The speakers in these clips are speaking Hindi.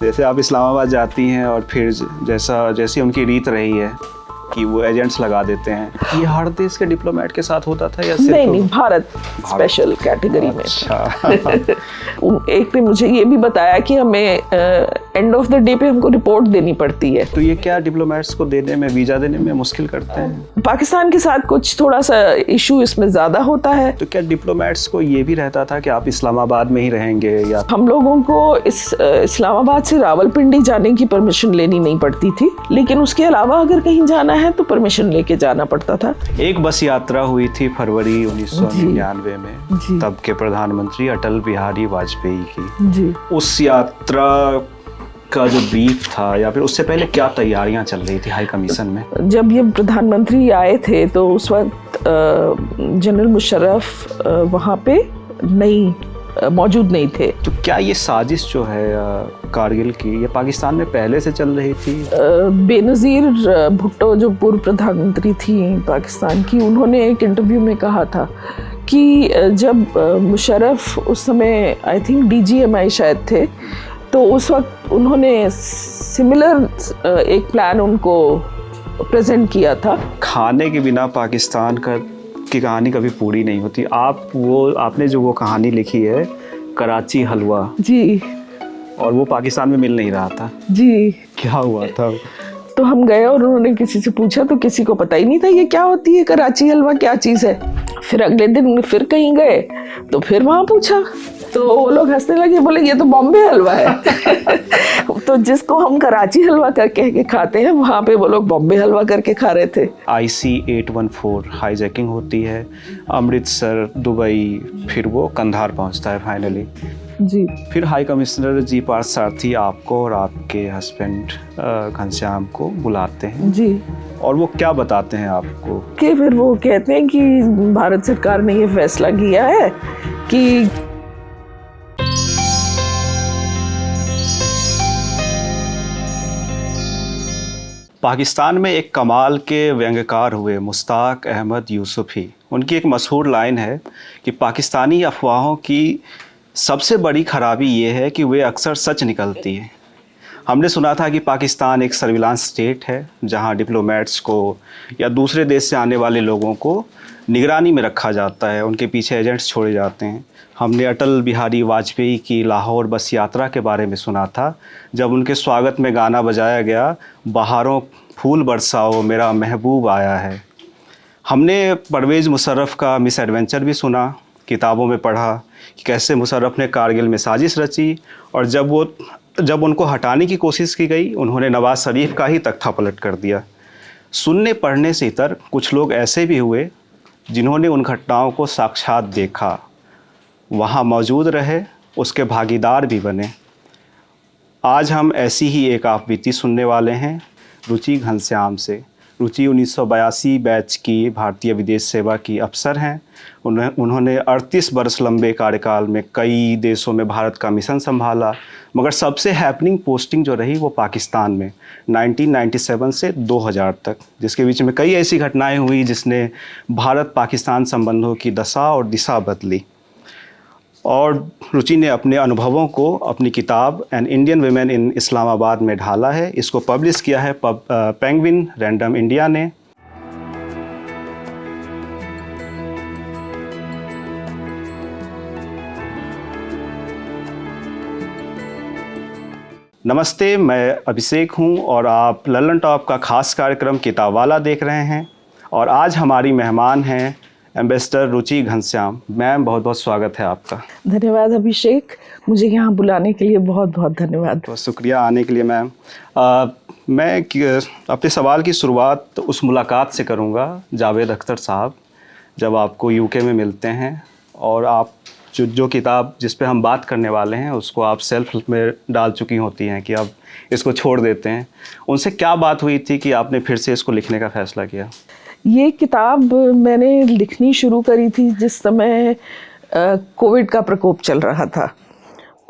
जैसे आप इस्लामाबाद जाती हैं और फिर जैसी उनकी रीत रही है कि वो एजेंट्स लगा देते हैं, ये हर देश के डिप्लोमेट के साथ होता था या सिर्फ? नहीं, भारत स्पेशल कैटेगरी में। अच्छा। एक ने मुझे ये भी बताया कि हमें एंड ऑफ द डे पे हमको रिपोर्ट देनी पड़ती है। तो ये क्या डिप्लोमेट्स को देने में, वीजा देने में मुश्किल करते हैं? पाकिस्तान के साथ कुछ थोड़ा सा इशू इसमें ज्यादा होता है। तो क्या डिप्लोमेट्स को ये भी रहता था कि आप इस्लामाबाद में ही रहेंगे या? हम लोगों को इस्लामाबाद से रावलपिंडी जाने की परमिशन लेनी नहीं पड़ती थी, लेकिन उसके अलावा अगर कहीं जाना है तो परमिशन लेके जाना पड़ता था। एक बस यात्रा हुई थी फरवरी 1999 में, तब के प्रधानमंत्री अटल बिहारी वाजपेयी की जी। उस यात्रा का जो ब्रीफ था या फिर उससे पहले क्या तैयारियां चल रही थी हाई कमीशन में? जब ये प्रधानमंत्री आए थे तो उस वक्त जनरल मुशर्रफ वहाँ पे मौजूद नहीं थे। तो क्या ये साजिश जो है कारगिल की, ये पाकिस्तान में पहले से चल रही थी? बेनज़ीर भुट्टो जो पूर्व प्रधानमंत्री थी पाकिस्तान की, उन्होंने एक इंटरव्यू में कहा था कि जब मुशर्रफ उस समय आई थिंक DGMI शायद थे, तो उस वक्त उन्होंने सिमिलर एक प्लान उनको प्रेजेंट किया था। खाने के बिना पाकिस्तान की कहानी कभी पूरी नहीं होती। आपने जो वो कहानी लिखी है कराची हलवा जी, और वो पाकिस्तान में मिल नहीं रहा था जी, क्या हुआ था? तो हम गए और उन्होंने किसी से पूछा तो किसी को पता ही नहीं था ये क्या होती है, कराची हलवा क्या चीज़ है। फिर अगले दिन फिर कहीं गए तो फिर वहाँ पूछा तो वो लोग हंसने लगे, बोले ये तो बॉम्बे हलवा है। तो जिसको हम कराची हलवा करके के खाते हैं, वहाँ पे वो लोग बॉम्बे हलवा करके खा रहे थे। IC-814 हाईजैकिंग होती है, अमृतसर, दुबई, फिर वो कंधार पहुँचता है फाइनली जी। फिर हाई कमिश्नर जी पार्थसारथी आपको और आपके हस्बैंड घनश्याम को बुलाते हैं जी। और वो क्या बताते हैं आपको? कि फिर वो कहते हैं कि भारत सरकार ने ये फैसला किया है कि पाकिस्तान में एक कमाल के व्यंग्यकार हुए मुश्ताक अहमद यूसुफी। उनकी एक मशहूर लाइन है कि पाकिस्तानी अफवाहों की सबसे बड़ी खराबी ये है कि वे अक्सर सच निकलती हैं। हमने सुना था कि पाकिस्तान एक सर्विलांस स्टेट है जहां डिप्लोमेट्स को या दूसरे देश से आने वाले लोगों को निगरानी में रखा जाता है, उनके पीछे एजेंट्स छोड़े जाते हैं। हमने अटल बिहारी वाजपेयी की लाहौर बस यात्रा के बारे में सुना था, जब उनके स्वागत में गाना बजाया गया, बहारों फूल बरसाओ मेरा महबूब आया है। हमने परवेज़ मुशर्रफ का मिस एडवेंचर भी सुना, किताबों में पढ़ा कि कैसे मुशर्रफ ने कारगिल में साजिश रची और जब उनको हटाने की कोशिश की गई, उन्होंने नवाज शरीफ का ही तख्ता पलट कर दिया। सुनने पढ़ने से इतर कुछ लोग ऐसे भी हुए जिन्होंने उन घटनाओं को साक्षात देखा, वहाँ मौजूद रहे, उसके भागीदार भी बने। आज हम ऐसी ही एक आपबीती सुनने वाले हैं रुचि घनश्याम से। रुचि 1982 बैच की भारतीय विदेश सेवा की अफसर हैं। उन्होंने 38 वर्ष लंबे कार्यकाल में कई देशों में भारत का मिशन संभाला, मगर सबसे हैपनिंग पोस्टिंग जो रही वो पाकिस्तान में 1997 से 2000 तक, जिसके बीच में कई ऐसी घटनाएं हुई जिसने भारत पाकिस्तान संबंधों की दशा और दिशा बदली। और रुचि ने अपने अनुभवों को अपनी किताब an Indian women in Islamabad में ढाला है। इसको पब्लिश किया है पेंगुइन रैंडम इंडिया ने। नमस्ते, मैं अभिषेक हूं और आप लल्लन टॉप का खास कार्यक्रम किताबवाला देख रहे हैं और आज हमारी मेहमान हैं एम्बेसडर रुचि घनश्याम। मैम, बहुत बहुत स्वागत है आपका। धन्यवाद अभिषेक, मुझे यहाँ बुलाने के लिए बहुत बहुत धन्यवाद। बहुत शुक्रिया आने के लिए मैम। मैं अपने सवाल की शुरुआत उस मुलाकात से करूँगा जावेद अख्तर साहब, जब आपको यूके में मिलते हैं और आप जो किताब जिस पे हम बात करने वाले हैं उसको आप सेल्फ में डाल चुकी होती हैं कि अब इसको छोड़ देते हैं। उनसे क्या बात हुई थी कि आपने फिर से इसको लिखने का फ़ैसला किया? ये किताब मैंने लिखनी शुरू करी थी जिस समय कोविड का प्रकोप चल रहा था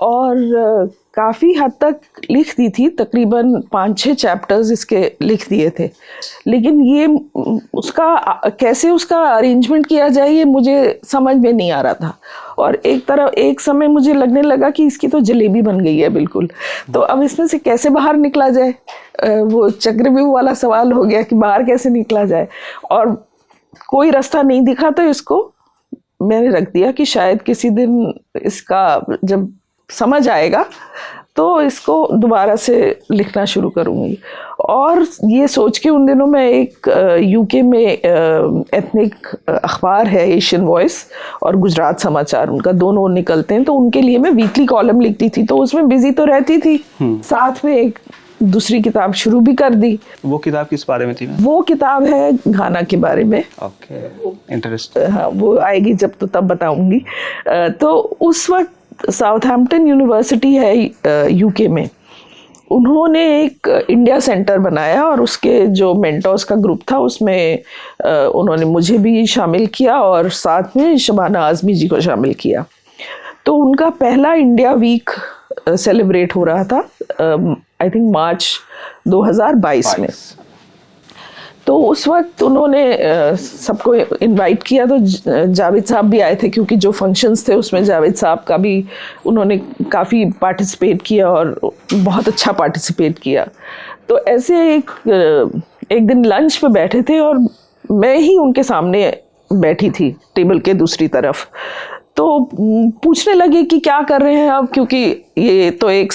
और काफ़ी हद तक लिख दी थी, तकरीबन 5-6 चैप्टर्स इसके लिख दिए थे, लेकिन ये उसका कैसे उसका अरेंजमेंट किया जाए ये मुझे समझ में नहीं आ रहा था। और एक समय मुझे लगने लगा कि इसकी तो जलेबी बन गई है बिल्कुल, तो अब इसमें से कैसे बाहर निकला जाए, वो चक्रव्यूह वाला सवाल हो गया कि बाहर कैसे निकला जाए, और कोई रास्ता नहीं दिखा। तो इसको मैंने रख दिया कि शायद किसी दिन इसका जब समझ आएगा तो इसको दोबारा से लिखना शुरू करूँगी। और ये सोच के उन दिनों मैं एक यूके में एथनिक अखबार है एशियन वॉइस और गुजरात समाचार, उनका दोनों निकलते हैं, तो उनके लिए मैं वीकली कॉलम लिखती थी, तो उसमें बिजी तो रहती थी, साथ में एक दूसरी किताब शुरू भी कर दी। वो किताब किस बारे में थी? वो किताब है घाना के बारे में। Okay, interesting. हाँ, वो आएगी जब तो तब बताऊंगी। तो उस वक्त साउथहैम्पटन यूनिवर्सिटी है यूके में, उन्होंने एक इंडिया सेंटर बनाया और उसके जो मेंटोर्स का ग्रुप था उसमें उन्होंने मुझे भी शामिल किया और साथ में शबाना आज़मी जी को शामिल किया। तो उनका पहला इंडिया वीक सेलिब्रेट हो रहा था आई थिंक मार्च 2022 में। तो उस वक्त उन्होंने सबको इनवाइट किया, तो जावेद साहब भी आए थे क्योंकि जो फंक्शंस थे उसमें जावेद साहब का भी उन्होंने काफ़ी पार्टिसिपेट किया और बहुत अच्छा पार्टिसिपेट किया। तो ऐसे एक दिन लंच पे बैठे थे और मैं ही उनके सामने बैठी थी टेबल के दूसरी तरफ। तो पूछने लगे कि क्या कर रहे हैं अब, क्योंकि ये तो एक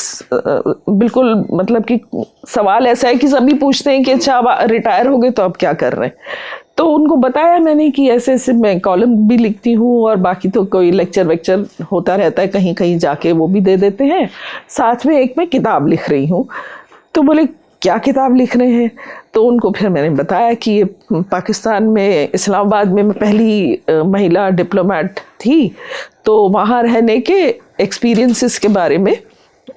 बिल्कुल मतलब कि सवाल ऐसा है कि सभी पूछते हैं कि अच्छा अब रिटायर हो गए तो अब क्या कर रहे हैं। तो उनको बताया मैंने कि ऐसे ऐसे मैं कॉलम भी लिखती हूँ और बाकी तो कोई लेक्चर वेक्चर होता रहता है कहीं कहीं जाके, वो भी दे देते हैं, साथ में एक मैं किताब लिख रही हूँ। तो बोले क्या किताब लिख रहे हैं? तो उनको फिर मैंने बताया कि ये पाकिस्तान में इस्लामाबाद में मैं पहली महिला डिप्लोमेट थी, तो वहाँ रहने के एक्सपीरियंसेस के बारे में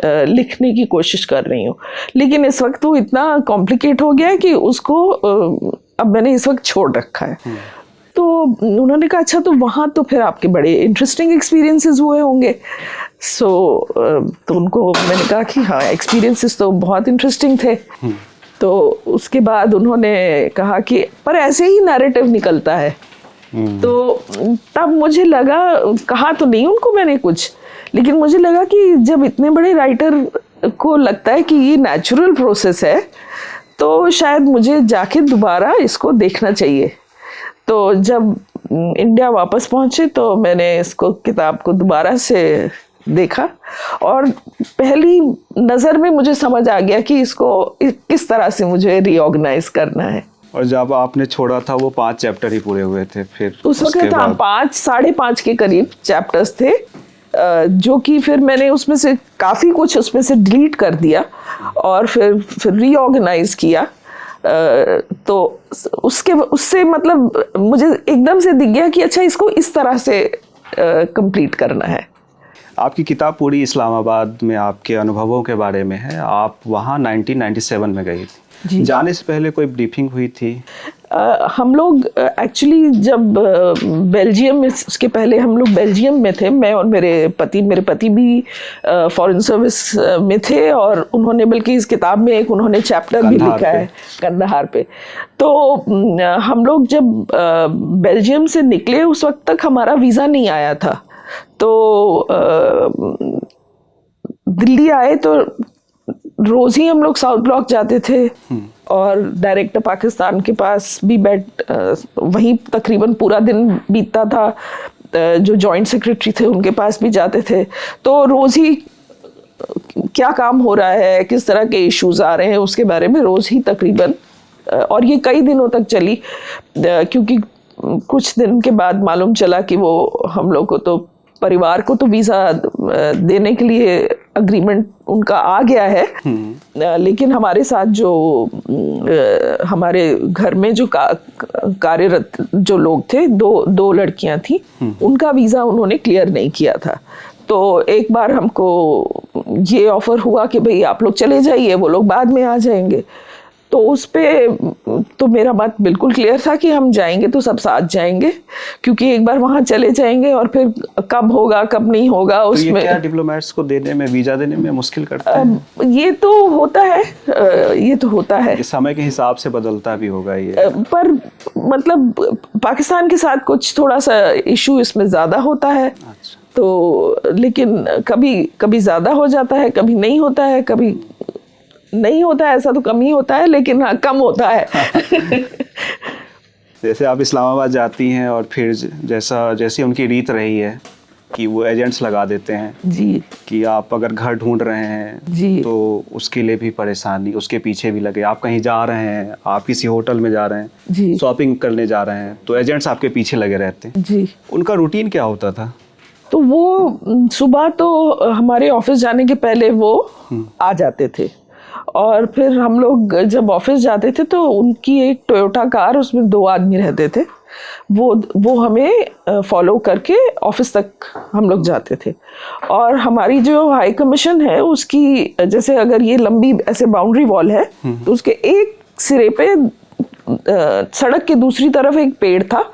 लिखने की कोशिश कर रही हूँ। लेकिन इस वक्त वो इतना कॉम्प्लिकेट हो गया है कि उसको अब मैंने इस वक्त छोड़ रखा है। तो उन्होंने कहा अच्छा तो वहाँ तो फिर आपके बड़े इंटरेस्टिंग एक्सपीरियंसेस हुए होंगे। तो उनको मैंने कहा कि हाँ एक्सपीरियंसेस तो बहुत इंटरेस्टिंग थे। तो उसके बाद उन्होंने कहा कि पर ऐसे ही नैरेटिव निकलता है। तो तब मुझे लगा, कहा तो नहीं उनको मैंने कुछ, लेकिन मुझे लगा कि जब इतने बड़े राइटर को लगता है कि ये नेचुरल प्रोसेस है तो शायद मुझे जाके दोबारा इसको देखना चाहिए। तो जब इंडिया वापस पहुंचे तो मैंने इसको किताब को दोबारा से देखा और पहली नज़र में मुझे समझ आ गया कि इसको किस तरह से मुझे रीऑर्गेनाइज करना है। और जब आपने छोड़ा था वो 5 चैप्टर ही पूरे हुए थे, फिर उस वक्त हाँ 5-5.5 के करीब चैप्टर्स थे, जो कि फिर मैंने उसमें से काफ़ी कुछ उसमें से डिलीट कर दिया और फिर रीऑर्गेनाइज किया। तो उससे मतलब मुझे एकदम से दिख गया कि अच्छा इसको इस तरह से कंप्लीट करना है। आपकी किताब पूरी इस्लामाबाद में आपके अनुभवों के बारे में है। आप वहाँ 1997 में गई थी, जाने से पहले कोई ब्रीफिंग हुई थी? हम लोग एक्चुअली जब बेल्जियम में, उसके पहले हम लोग बेल्जियम में थे, मैं और मेरे पति भी फॉरेन सर्विस में थे और उन्होंने बल्कि इस किताब में एक उन्होंने चैप्टर भी लिखा है कंधार पे। तो हम लोग जब बेल्जियम से निकले उस वक्त तक हमारा वीज़ा नहीं आया था। तो दिल्ली आए तो रोज ही हम लोग साउथ ब्लॉक जाते थे और डायरेक्टर पाकिस्तान के पास भी वहीं तकरीबन पूरा दिन बीतता था। जो जॉइंट सेक्रेटरी थे उनके पास भी जाते थे, तो रोज ही क्या काम हो रहा है, किस तरह के इश्यूज आ रहे हैं उसके बारे में रोज ही तकरीबन, और ये कई दिनों तक चली, क्योंकि कुछ दिन के बाद मालूम चला कि वो हम लोग को तो परिवार को तो वीज़ा देने के लिए अग्रीमेंट उनका आ गया है, लेकिन हमारे साथ जो हमारे घर में जो कार्यरत जो लोग थे, दो लड़कियां थी, उनका वीज़ा उन्होंने क्लियर नहीं किया था। तो एक बार हमको ये ऑफ़र हुआ कि भाई आप लोग चले जाइए, वो लोग बाद में आ जाएंगे। तो उस पे तो मेरा मत बिल्कुल क्लियर था कि हम जाएंगे तो सब साथ जाएंगे, क्योंकि एक बार वहाँ चले जाएंगे और फिर कब होगा कब नहीं होगा तो उसमें। ये क्या डिप्लोमेट्स को देने में, वीजा देने में मुश्किल करता है? ये तो होता है, ये तो होता है, ये समय के हिसाब से बदलता भी होगा ये। पर मतलब पाकिस्तान के साथ कुछ थोड़ा सा इशू इसमें ज़्यादा होता है। अच्छा। तो लेकिन कभी कभी ज़्यादा हो जाता है, कभी नहीं होता है, कभी नहीं होता है, ऐसा तो कम ही होता है, लेकिन हाँ कम होता है। जैसे आप इस्लामाबाद जाती हैं और फिर जैसी उनकी रीत रही है कि वो एजेंट्स लगा देते हैं जी कि आप अगर घर ढूंढ रहे हैं जी तो उसके लिए भी परेशानी, उसके पीछे भी लगे। आप कहीं जा रहे हैं, आप किसी होटल में जा रहे हैं, जी शॉपिंग करने जा रहे हैं, तो एजेंट्स आपके पीछे लगे रहते हैं। जी। उनका रूटीन क्या होता था? तो वो सुबह तो हमारे ऑफिस जाने के पहले वो आ जाते थे, और फिर हम लोग जब ऑफिस जाते थे तो उनकी एक टोयोटा कार, उसमें 2 आदमी रहते थे, वो हमें फॉलो करके ऑफिस तक हम लोग जाते थे। और हमारी जो हाई कमीशन है उसकी, जैसे अगर ये लंबी ऐसे बाउंड्री वॉल है तो उसके एक सिरे पे सड़क के दूसरी तरफ एक पेड़ था,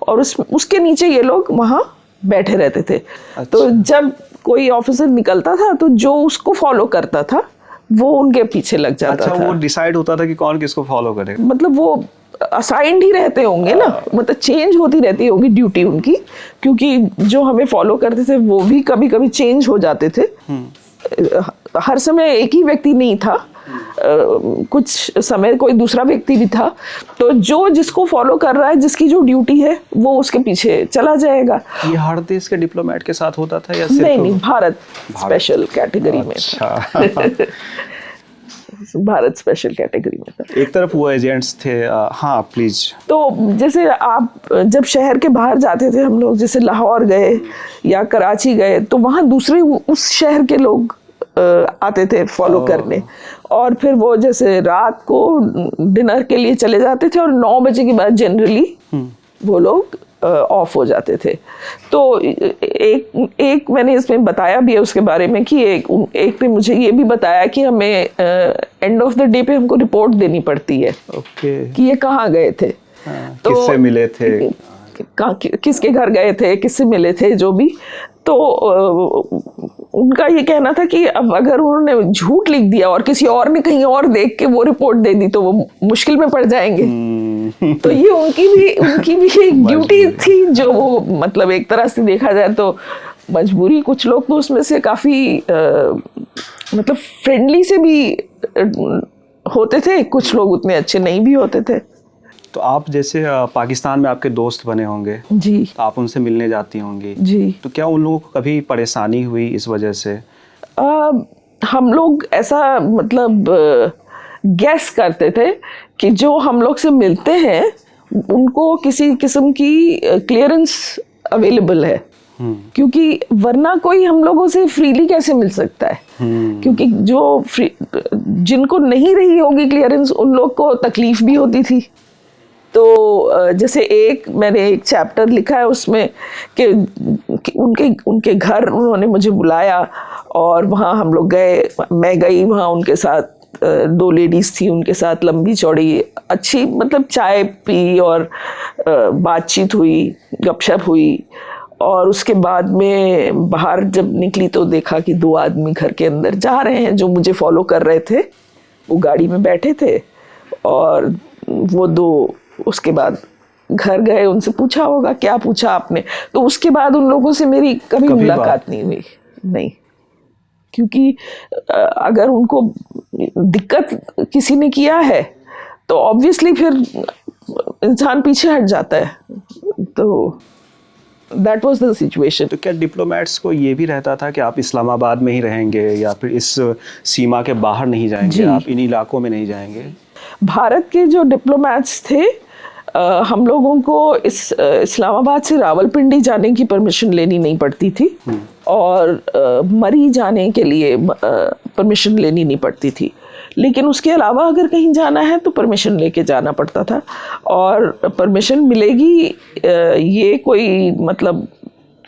और उसके नीचे ये लोग वहाँ बैठे रहते थे। तो जब कोई ऑफिसर निकलता था तो जो उसको फॉलो करता था वो उनके पीछे लग जाता था। वो डिसाइड होता था कि कौन किसको फॉलो करेगा? मतलब वो असाइंड ही रहते होंगे ना, मतलब चेंज होती रहती होगी ड्यूटी उनकी, क्योंकि जो हमें फॉलो करते थे वो भी कभी कभी चेंज हो जाते थे। हर समय एक ही व्यक्ति नहीं था, कुछ समय कोई दूसरा व्यक्ति भी था। तो जो जिसको फॉलो कर रहा है, जिसकी जो ड्यूटी है, वो उसके पीछे चला जाएगा। ये हर देश के डिप्लोमेट के साथ होता था या सिर्फ? नहीं, भारत स्पेशल कैटेगरी में अच्छा। भारत स्पेशल कैटेगरी में था। एक तरफ वो एजेंट्स थे। हाँ प्लीज। तो जैसे आप जब शहर के बाहर जाते थे, हम लोग जैसे लाहौर गए या कराची गए, तो वहाँ दूसरे उस शहर के लोग आते थे फॉलो करने, और फिर वो जैसे रात को डिनर के लिए चले जाते थे, और 9 बजे के बाद जनरली वो लोग ऑफ हो जाते थे। तो एक मैंने इसमें बताया भी है उसके बारे में कि एक ने मुझे ये भी बताया कि हमें एंड ऑफ द डे पे हमको रिपोर्ट देनी पड़ती है कि ये कहाँ गए थे, तो किससे मिले थे, किसके घर गए थे, किससे मिले थे, जो भी। तो उनका ये कहना था कि अब अगर उन्होंने झूठ लिख दिया और किसी और ने कहीं और देख के वो रिपोर्ट दे दी तो वो मुश्किल में पड़ जाएंगे। तो ये उनकी भी एक ड्यूटी थी, जो वो मतलब एक तरह से देखा जाए तो मजबूरी। कुछ लोग तो उसमें से काफी मतलब फ्रेंडली से भी होते थे, कुछ लोग उतने अच्छे नहीं भी होते थे। तो आप जैसे पाकिस्तान में आपके दोस्त बने होंगे जी, तो आप उनसे मिलने जाती होंगी जी। तो क्या उन लोगों को कभी परेशानी हुई इस वजह से? हम लोग ऐसा मतलब गैस करते थे कि जो हम लोग से मिलते हैं उनको किसी किस्म की क्लियरेंस अवेलेबल है, क्योंकि वरना कोई हम लोगों से फ्रीली कैसे मिल सकता है। क्योंकि जो जिनको नहीं रही होगी क्लियरेंस, उन लोग को तकलीफ भी होती थी। तो जैसे मैंने एक चैप्टर लिखा है उसमें कि उनके घर उन्होंने मुझे बुलाया और वहाँ हम लोग गए, मैं गई वहाँ उनके साथ। 2 लेडीज़ थी उनके साथ, लंबी चौड़ी अच्छी, मतलब चाय पी और बातचीत हुई, गपशप हुई। और उसके बाद में बाहर जब निकली तो देखा कि 2 आदमी घर के अंदर जा रहे हैं, जो मुझे फॉलो कर रहे थे। वो गाड़ी में बैठे थे और वो 2 उसके बाद घर गए। उनसे पूछा होगा, क्या पूछा आपने? तो उसके बाद उन लोगों से मेरी कभी मुलाकात नहीं हुई, नहीं। क्योंकि अगर उनको दिक्कत किसी ने किया है तो ऑब्वियसली फिर इंसान पीछे हट जाता है। तो दैट वाज द सिचुएशन। तो क्या डिप्लोमेट्स को ये भी रहता था कि आप इस्लामाबाद में ही रहेंगे या फिर इस सीमा के बाहर नहीं जाएंगे, आप इन इलाकों में नहीं जाएंगे? भारत के जो डिप्लोमेट्स थे, हम लोगों को इस्लामाबाद से रावलपिंडी जाने की परमिशन लेनी नहीं पड़ती थी, और मरी जाने के लिए परमिशन लेनी नहीं पड़ती थी। लेकिन उसके अलावा अगर कहीं जाना है तो परमिशन लेके जाना पड़ता था, और परमिशन मिलेगी ये कोई मतलब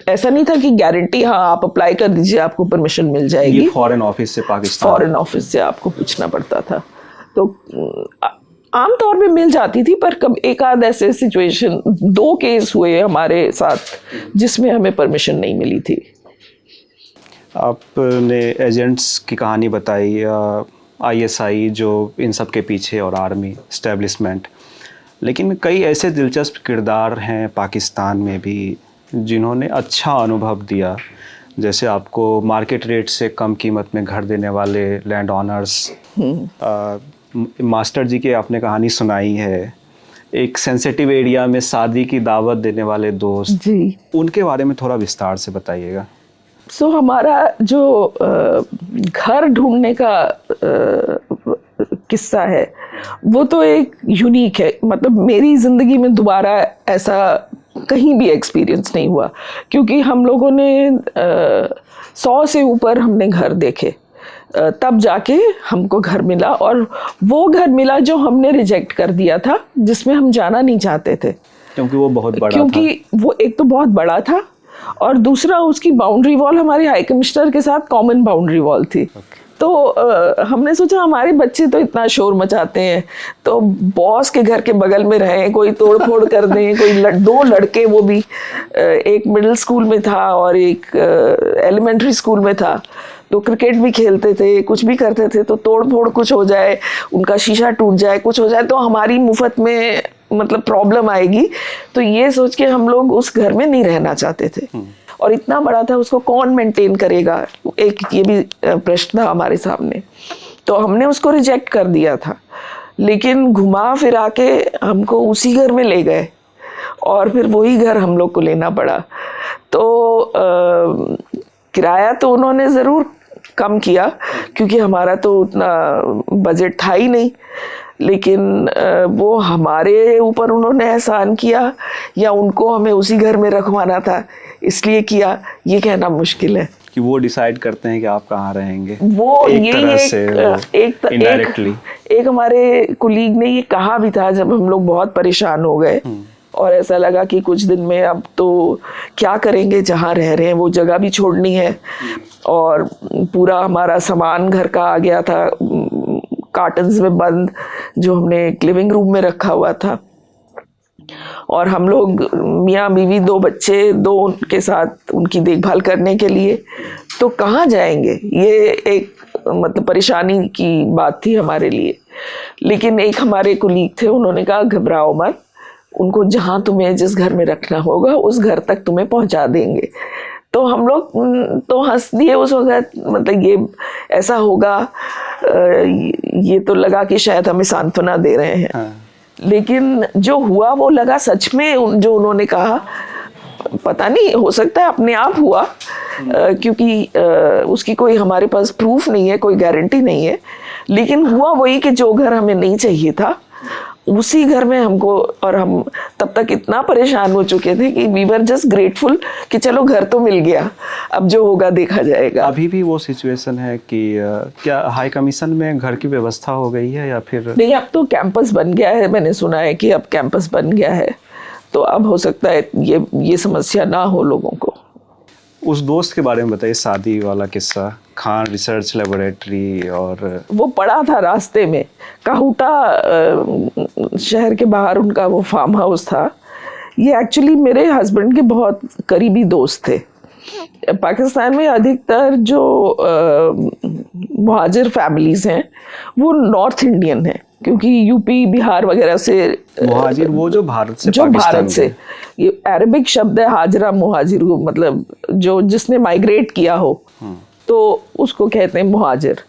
ऐसा नहीं था कि गारंटी, हाँ आप अप्लाई कर दीजिए आपको परमिशन मिल जाएगी। ये फॉरेन ऑफिस से, पाकिस्तान फॉरेन ऑफिस से आपको पूछना पड़ता था। तो आमतौर पे मिल जाती थी, पर कब एक आध ऐसे सिचुएशन 2 केस हुए हमारे साथ जिसमें हमें परमिशन नहीं मिली थी। आपने एजेंट्स की कहानी बताई, आईएसआई जो इन सब के पीछे और आर्मी एस्टेब्लिशमेंट, लेकिन कई ऐसे दिलचस्प किरदार हैं पाकिस्तान में भी जिन्होंने अच्छा अनुभव दिया, जैसे आपको मार्केट रेट से कम कीमत में घर देने वाले लैंड ऑनर्स, मास्टर जी की आपने कहानी सुनाई है, एक सेंसिटिव एरिया में शादी की दावत देने वाले दोस्त जी, उनके बारे में थोड़ा विस्तार से बताइएगा। सो हमारा जो घर ढूंढने का किस्सा है वो तो एक यूनिक है, मतलब मेरी ज़िंदगी में दोबारा ऐसा कहीं भी एक्सपीरियंस नहीं हुआ, क्योंकि हम लोगों ने 100 से ऊपर हमने घर देखे, तब जाके हमको घर मिला, और वो घर मिला जो हमने रिजेक्ट कर दिया था, जिसमें हम जाना नहीं चाहते थे क्योंकि वो बहुत बड़ा क्योंकि वो एक तो बहुत बड़ा था, और दूसरा उसकी बाउंड्री वॉल हमारे हाई कमिश्नर के साथ कॉमन बाउंड्री वॉल थी। तो हमने सोचा हमारे बच्चे तो इतना शोर मचाते हैं, तो बॉस के घर के बगल में रहें, कोई तोड़ फोड़ कर दें, कोई 2 लड़के, वो भी एक मिडिल स्कूल में था और एक एलिमेंट्री स्कूल में था, तो क्रिकेट भी खेलते थे, कुछ भी करते थे, तो तोड़ फोड़ कुछ हो जाए, उनका शीशा टूट जाए, कुछ हो जाए, तो हमारी मुफ्त में मतलब प्रॉब्लम आएगी। तो ये सोच के हम लोग उस घर में नहीं रहना चाहते थे, और इतना बड़ा था, उसको कौन मेंटेन करेगा, एक ये भी प्रश्न था हमारे सामने। तो हमने उसको रिजेक्ट कर दिया था, लेकिन घुमा फिरा के हमको उसी घर में ले गए, और फिर वही घर हम लोग को लेना पड़ा। तो किराया तो उन्होंने ज़रूर कम किया, क्योंकि हमारा तो उतना बजट था ही नहीं, लेकिन वो हमारे ऊपर उन्होंने एहसान किया या उनको हमें उसी घर में रखवाना था इसलिए किया, ये कहना मुश्किल है कि वो डिसाइड करते हैं कि आप कहाँ रहेंगे। वो एक तरह से इनडायरेक्टली एक हमारे कुलीग ने ये कहा भी था जब हम लोग बहुत परेशान हो गए और ऐसा लगा कि कुछ दिन में अब तो क्या करेंगे, जहाँ रह रहे हैं वो जगह भी छोड़नी है, और पूरा हमारा सामान घर का आ गया था कार्टन्स में बंद, जो हमने एक लिविंग रूम में रखा हुआ था, और हम लोग मियाँ बीवी 2 बच्चे, 2 उनके साथ उनकी देखभाल करने के लिए, तो कहाँ जाएंगे, ये एक मतलब परेशानी की बात थी हमारे लिए। लेकिन एक हमारे कुलीग थे, उन्होंने कहा घबराओ मत, उनको जहाँ तुम्हें जिस घर में रखना होगा उस घर तक तुम्हें पहुँचा देंगे। तो हम लोग तो हंस दिए उस वक्त, मतलब ये ऐसा होगा, ये तो लगा कि शायद हमें सांत्वना दे रहे हैं। हाँ। लेकिन जो हुआ वो लगा सच में जो उन्होंने कहा, पता नहीं, हो सकता है अपने आप हुआ, क्योंकि उसकी कोई हमारे पास प्रूफ नहीं है, कोई गारंटी नहीं है, लेकिन हुआ वही कि जो घर हमें नहीं चाहिए था उसी घर में हमको, और हम तब तक इतना परेशान हो चुके थे कि वी वर जस्ट ग्रेटफुल कि चलो घर तो मिल गया, अब जो होगा देखा जाएगा। अभी भी वो सिचुएशन है कि क्या हाई कमीशन में घर की व्यवस्था हो गई है या फिर नहीं? अब तो कैंपस बन गया है, मैंने सुना है कि अब कैंपस बन गया है, तो अब हो सकता है ये समस्या ना हो लोगों को। उस दोस्त के बारे में बताइए, शादी वाला किस्सा, खान रिसर्च लेबोरेटरी, और वो पड़ा था रास्ते में, काहूटा शहर के बाहर उनका वो फार्म हाउस था। ये एक्चुअली मेरे हस्बैंड के बहुत करीबी दोस्त थे। पाकिस्तान में अधिकतर जो मुहाजिर फैमिलीज हैं वो नॉर्थ इंडियन हैं, क्योंकि यूपी बिहार वगैरह से मुहाजिर, वो जो भारत से ये अरबिक शब्द है हाजरा मुहाजिर, मतलब जो जिसने माइग्रेट किया हो तो उसको कहते हैं मुहाजिर।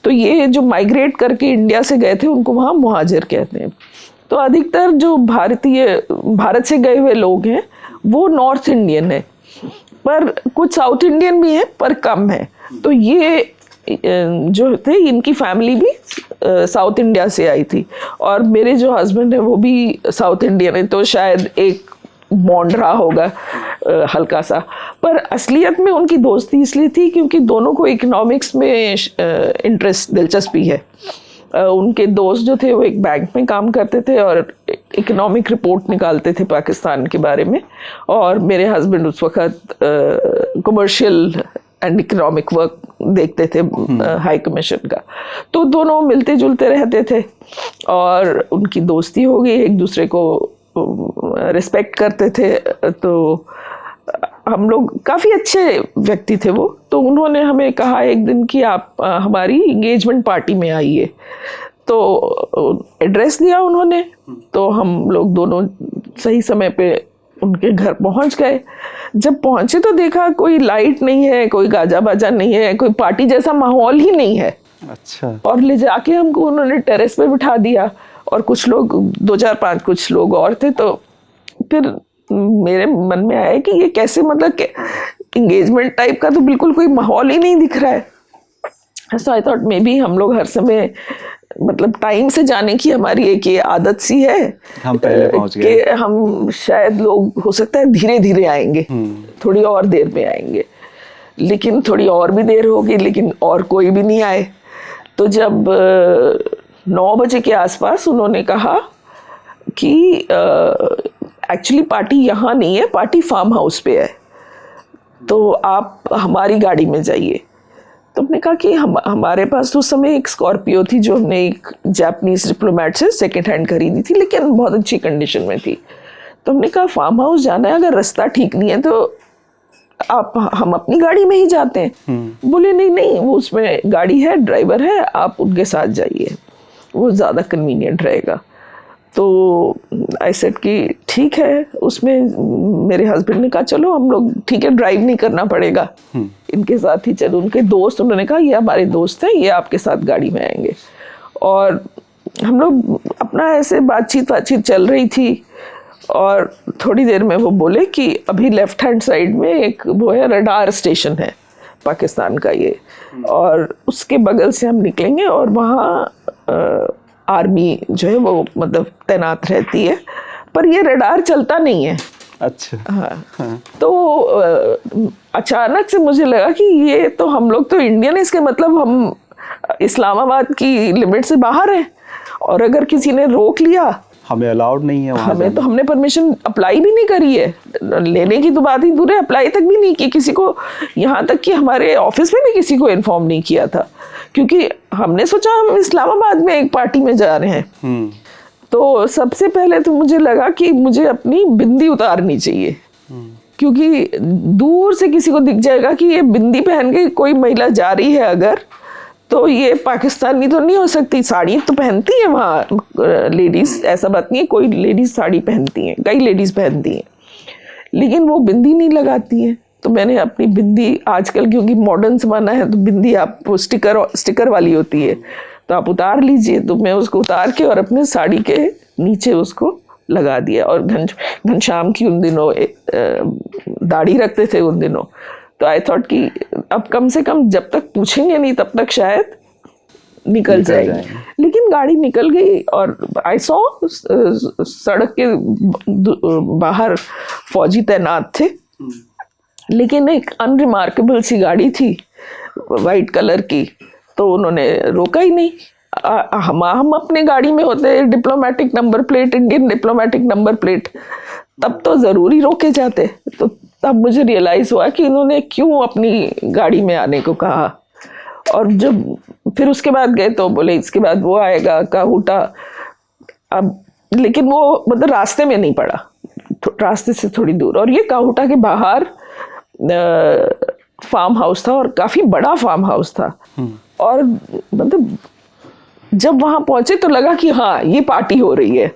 तो ये जो माइग्रेट करके इंडिया से गए थे उनको वहाँ मुहाजिर कहते हैं। तो अधिकतर जो भारत से गए हुए लोग हैं वो नॉर्थ इंडियन है, पर कुछ साउथ इंडियन भी हैं पर कम है। तो ये जो थे इनकी फैमिली भी साउथ इंडिया से आई थी, और मेरे जो हस्बैंड है वो भी साउथ इंडियन है, तो शायद एक बॉन्ड रहा होगा हल्का सा। पर असलियत में उनकी दोस्ती इसलिए थी क्योंकि दोनों को इकोनॉमिक्स में इंटरेस्ट, दिलचस्पी है। उनके दोस्त जो थे वो एक बैंक में काम करते थे और इकोनॉमिक रिपोर्ट निकालते थे पाकिस्तान के बारे में, और मेरे हस्बैंड उस वक्त कमर्शियल एंड इकोनॉमिक वर्क देखते थे हाई कमीशन का। तो दोनों मिलते जुलते रहते थे और उनकी दोस्ती हो गई, एक दूसरे को रिस्पेक्ट करते थे। तो हम लोग काफ़ी अच्छे व्यक्ति थे वो। तो उन्होंने हमें कहा एक दिन कि आप हमारी इंगेजमेंट पार्टी में आइए। तो एड्रेस दिया उन्होंने, तो हम लोग दोनों सही समय पे उनके घर पहुंच गए। जब पहुंचे तो देखा कोई लाइट नहीं है, कोई गाजा बाजा नहीं है, कोई पार्टी जैसा माहौल ही नहीं है। अच्छा। और ले जाके हमको उन्होंने टेरेस पे बिठा दिया और कुछ लोग 2-4-5 कुछ लोग और थे। तो फिर मेरे मन में आया कि ये कैसे, मतलब कि इंगेजमेंट टाइप का तो बिल्कुल कोई माहौल ही नहीं दिख रहा है। सो आई थॉट मे बी हम लोग हर समय मतलब टाइम से जाने की हमारी एक ये आदत सी है, हम पहले पहुंच गए कि हम शायद लोग हो सकता है धीरे धीरे आएंगे, थोड़ी और देर में आएंगे। लेकिन थोड़ी और भी देर होगी, लेकिन और कोई भी नहीं आए। तो जब 9 बजे के आसपास उन्होंने कहा कि एक्चुअली पार्टी यहाँ नहीं है, पार्टी फार्म हाउस पे है, तो आप हमारी गाड़ी में जाइए। तो हमने कहा कि हमारे पास तो उस समय एक स्कॉर्पियो थी जो हमने एक जापानीज डिप्लोमेट से सेकेंड हैंड खरीदी थी, लेकिन बहुत अच्छी कंडीशन में थी। तो हमने कहा फार्म हाउस जाना है, अगर रास्ता ठीक नहीं है तो हम अपनी गाड़ी में ही जाते हैं। बोले नहीं नहीं, वो उसमें गाड़ी है, ड्राइवर है, आप उनके साथ जाइए, वो ज़्यादा कन्वीनियंट रहेगा। तो आई सेड कि ठीक है। उसमें मेरे हस्बैंड ने कहा चलो हम लोग, ठीक है, ड्राइव नहीं करना पड़ेगा, इनके साथ ही चलो। उनके दोस्त, उन्होंने कहा ये हमारे दोस्त हैं, ये आपके साथ गाड़ी में आएंगे। और हम लोग अपना ऐसे बातचीत चल रही थी। और थोड़ी देर में वो बोले कि अभी लेफ्ट हैंड साइड में एक वो है, रडार स्टेशन है पाकिस्तान का ये, और उसके बगल से हम निकलेंगे और वहाँ आर्मी जो है वो मतलब तैनात रहती है, पर ये रडार चलता नहीं है। अच्छा। हाँ। तो अचानक से मुझे लगा कि ये तो हम लोग तो इंडियन है, इसके मतलब हम इस्लामाबाद की लिमिट से बाहर हैं। और अगर किसी ने रोक लिया, हमें अलाउड नहीं है वहाँ हमें तो, हमने परमिशन अप्लाई भी नहीं करी है, लेने की तो बात ही दूर है, अप्लाई तक भी नहीं की किसी को। यहाँ तक कि हमारे ऑफिस में भी किसी को इन्फॉर्म नहीं किया था, क्योंकि हमने सोचा हम इस्लामाबाद में एक पार्टी में जा रहे हैं। तो सबसे पहले तो मुझे लगा कि मुझे अपनी बिंदी उतारनी चाहिए, क्योंकि दूर से किसी को दिख जाएगा कि ये बिंदी पहन के कोई महिला जा रही है अगर, तो ये पाकिस्तानी तो नहीं हो सकती। साड़ी तो पहनती है वहाँ लेडीज, ऐसा बात नहीं है, कोई लेडीज साड़ी पहनती हैं, कई लेडीज पहनती हैं, लेकिन वो बिंदी नहीं लगाती हैं। तो मैंने अपनी बिंदी, आजकल क्योंकि मॉडर्न ज़माना है तो बिंदी आप स्टिकर वाली होती है, तो आप उतार लीजिए। तो मैं उसको उतार के और अपने साड़ी के नीचे उसको लगा दिया। और घनश्याम की उन दिनों दाढ़ी रखते थे उन दिनों, तो आई थॉट कि अब कम से कम जब तक पूछेंगे नहीं तब तक शायद निकल जाएगी। लेकिन गाड़ी निकल गई और आई सॉ सड़क के बाहर फौजी तैनात थे, लेकिन एक अनरिमार्केबल सी गाड़ी थी वाइट कलर की, तो उन्होंने रोका ही नहीं। हम अपने गाड़ी में होते diplomatic number plate, Indian diplomatic number plate, तब तो ज़रूरी रोके जाते। तो तब मुझे रियलाइज़ हुआ कि इन्होंने क्यों अपनी गाड़ी में आने को कहा। और जब फिर उसके बाद गए तो बोले इसके बाद वो आएगा काहूटा। अब लेकिन वो मतलब रास्ते में नहीं पड़ा, रास्ते से थोड़ी दूर, और ये काहूटा के बाहर फार्म हाउस था, और काफ़ी बड़ा फार्म हाउस था। और मतलब जब वहां पहुंचे तो लगा कि हाँ ये पार्टी हो रही है।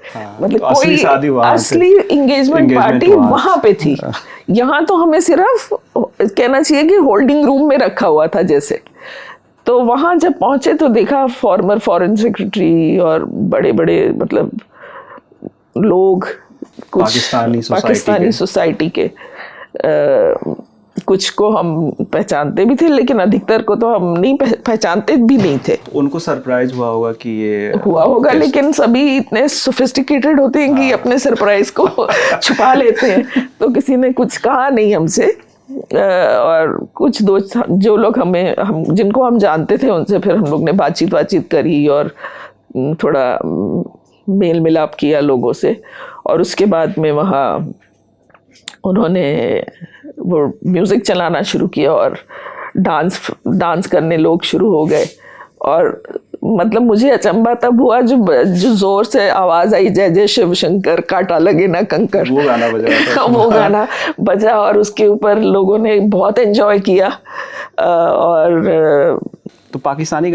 मतलब तो कोई असली इंगेजमेंट पार्टी वहां पे थी। यहाँ तो हमें सिर्फ कहना चाहिए कि होल्डिंग रूम में रखा हुआ था जैसे। तो वहां जब पहुंचे तो देखा फॉर्मर फॉरेन सेक्रेटरी और बड़े बड़े मतलब लोग, कुछ पाकिस्तानी सोसाइटी के, कुछ को हम पहचानते भी थे, लेकिन अधिकतर को तो हम नहीं पहचानते भी नहीं थे। उनको सरप्राइज हुआ होगा कि ये हुआ होगा, लेकिन सभी इतने सोफिस्टिकेटेड होते हैं कि अपने सरप्राइज को छुपा लेते हैं। तो किसी ने कुछ कहा नहीं हमसे, और कुछ दोस्त जो लोग हम जिनको हम जानते थे उनसे फिर हम लोग ने बातचीत करी और थोड़ा मेल मिलाप किया लोगों से। और उसके बाद में वहाँ उन्होंने वो म्यूज़िक चलाना शुरू किया और डांस करने लोग शुरू हो गए। और मतलब मुझे अचंभा तब हुआ जो जोर से आवाज आई, जय जय शिव शंकर कांटा लगे ना कंकर, वो गाना बज रहा था। वो गाना बजा और उसके ऊपर लोगों ने बहुत एंजॉय किया। और तो पाकिस्तानी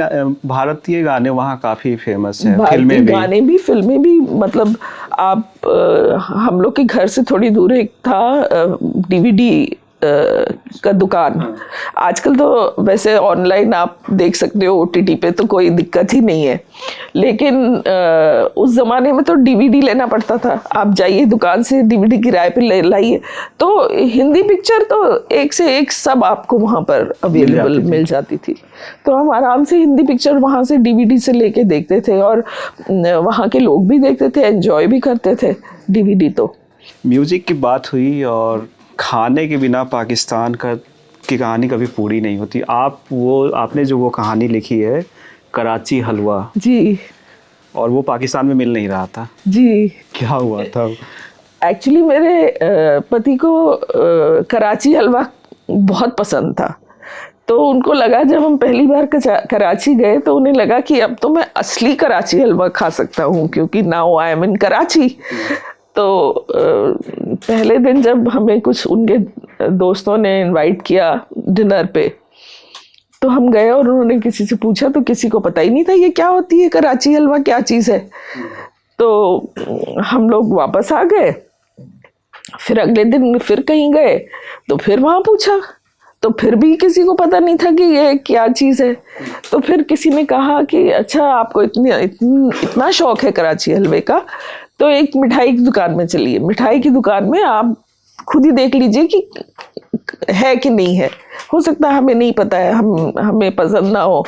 भारतीय गाने वहाँ काफी फेमस हैं, भारतीय गाने भी, फिल्में भी। मतलब आप हम लोग के घर से थोड़ी दूर एक था डीवीडी का दुकान। आजकल तो वैसे ऑनलाइन आप देख सकते हो ओटीटी पे, तो कोई दिक्कत ही नहीं है। लेकिन उस जमाने में तो डीवीडी लेना पड़ता था। आप जाइए दुकान से डीवीडी किराए पे ले लाइए, तो हिंदी पिक्चर तो एक से एक सब आपको वहाँ पर अवेलेबल मिल जाती थी। तो हम आराम से हिंदी पिक्चर वहाँ से डीवीडी से लेके देखते थे, और वहाँ के लोग भी देखते थे, एंजॉय भी करते थे डीवीडी। तो म्यूजिक की बात हुई, और खाने के बिना पाकिस्तान की कहानी कभी पूरी नहीं होती। आपने जो वो कहानी लिखी है कराची हलवा जी, और वो पाकिस्तान में मिल नहीं रहा था जी, क्या हुआ था? एक्चुअली मेरे पति को कराची हलवा बहुत पसंद था। तो उनको लगा, जब हम पहली बार कराची गए तो उन्हें लगा कि अब तो मैं असली कराची हलवा खा सकता हूँ, क्योंकि नाउ आई एम इन कराची। तो पहले दिन जब हमें कुछ उनके दोस्तों ने इनवाइट किया डिनर पे, तो हम गए और उन्होंने किसी से पूछा, तो किसी को पता ही नहीं था ये क्या होती है, कराची हलवा क्या चीज़ है। तो हम लोग वापस आ गए। फिर अगले दिन फिर कहीं गए तो फिर वहाँ पूछा, तो फिर भी किसी को पता नहीं था कि ये क्या चीज़ है। तो फिर किसी ने कहा कि अच्छा, आपको इतना शौक है कराची हलवे का, तो एक मिठाई की दुकान में चलिए। मिठाई की दुकान में आप खुद ही देख लीजिए कि है कि नहीं है, हो सकता है हमें नहीं पता है, हमें पसंद ना हो।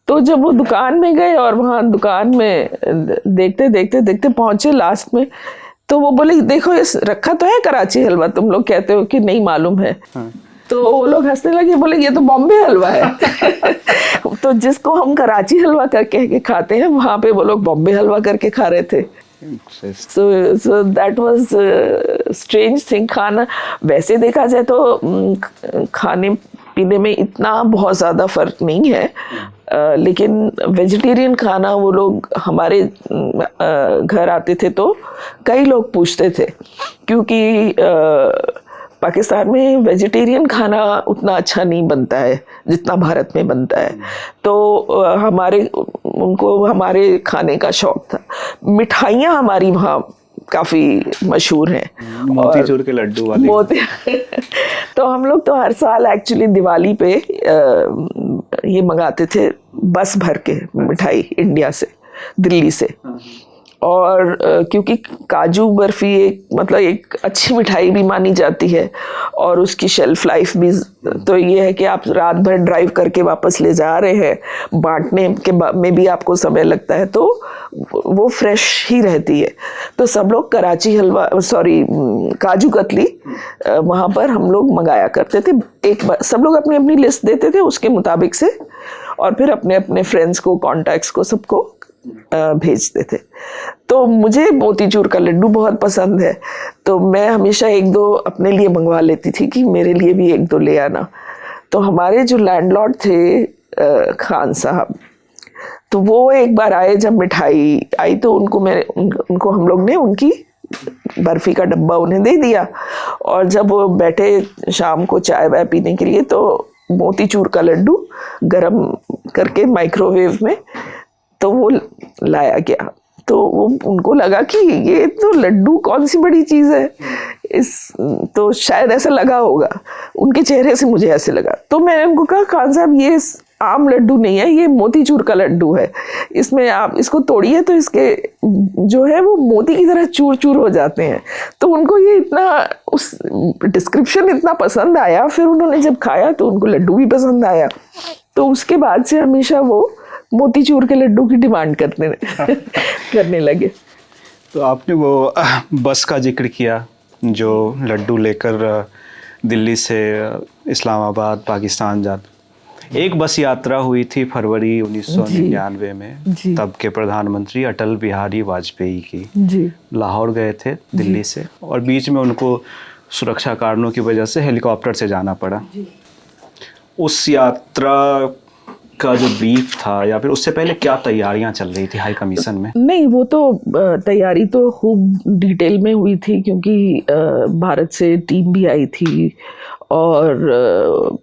तो जब वो दुकान में गए और वहाँ दुकान में देखते देखते देखते पहुँचे लास्ट में, तो वो बोले, देखो ये रखा तो है कराची हलवा, तुम लोग कहते हो कि नहीं मालूम है। तो वो लोग हंसने लगे, बोले ये तो बॉम्बे हलवा है। तो जिसको हम कराची हलवा करके के खाते हैं, वहाँ पे वो लोग बॉम्बे हलवा करके खा रहे थे। So that was strange thing। खाना वैसे देखा जाए तो खाने पीने में इतना बहुत ज़्यादा फर्क नहीं है, लेकिन वेजिटेरियन खाना वो लोग हमारे घर आते थे तो कई लोग पूछते थे, क्योंकि पाकिस्तान में वेजिटेरियन खाना उतना अच्छा नहीं बनता है जितना भारत में बनता है। तो उनको हमारे खाने का शौक था। मिठाइयाँ हमारी वहाँ काफ़ी मशहूर हैं, मोतीचूर के लड्डू वाले तो हम लोग तो हर साल एक्चुअली दिवाली पे ये मंगाते थे बस भर के मिठाई इंडिया से, दिल्ली से। और क्योंकि काजू बर्फ़ी एक अच्छी मिठाई भी मानी जाती है, और उसकी शेल्फ लाइफ भी, तो ये है कि आप रात भर ड्राइव करके वापस ले जा रहे हैं, बांटने के में भी आपको समय लगता है, तो वो फ्रेश ही रहती है। तो सब लोग कराची हलवा, काजू कतली वहाँ पर हम लोग मंगाया करते थे। एक बार सब लोग अपनी अपनी लिस्ट देते थे उसके मुताबिक से, और फिर अपने अपने फ्रेंड्स को, कॉन्टैक्ट्स को, सबको भेजते थे। तो मुझे मोतीचूर का लड्डू बहुत पसंद है, तो मैं हमेशा एक दो अपने लिए मंगवा लेती थी कि मेरे लिए भी एक दो ले आना। तो हमारे जो लैंडलॉर्ड थे खान साहब, तो वो एक बार आए, जब मिठाई आई तो उनको हम लोग ने उनकी बर्फ़ी का डब्बा उन्हें दे दिया। और जब वो बैठे शाम को चाय वाय पीने के लिए, तो मोतीचूर का लड्डू गरम करके माइक्रोवेव में तो वो लाया गया। तो वो उनको लगा कि ये तो लड्डू कौन सी बड़ी चीज़ है, तो शायद ऐसा लगा होगा, उनके चेहरे से मुझे ऐसे लगा। तो मैंने उनको कहा, खान साहब ये आम लड्डू नहीं है, ये मोतीचूर का लड्डू है, इसमें आप इसको तोड़िए तो इसके जो है वो मोती की तरह चूर चूर हो जाते हैं। तो उनको ये उस डिस्क्रिप्शन इतना पसंद आया, फिर उन्होंने जब खाया तो उनको लड्डू भी पसंद आया। तो उसके बाद से हमेशा वो मोतीचूर के लड्डू की डिमांड करने लगे। तो आपने वो बस का जिक्र किया जो लड्डू लेकर दिल्ली से इस्लामाबाद पाकिस्तान एक बस यात्रा हुई थी फरवरी 1999 में, तब के प्रधानमंत्री अटल बिहारी वाजपेयी की लाहौर गए थे दिल्ली से, और बीच में उनको सुरक्षा कारणों की वजह से हेलीकॉप्टर से जाना पड़ा। उस यात्रा का जो ब्रीफ था या फिर उससे पहले क्या तैयारियां चल रही थी हाई कमीशन में? नहीं, वो तो तैयारी तो खूब डिटेल में हुई थी, क्योंकि भारत से टीम भी आई थी और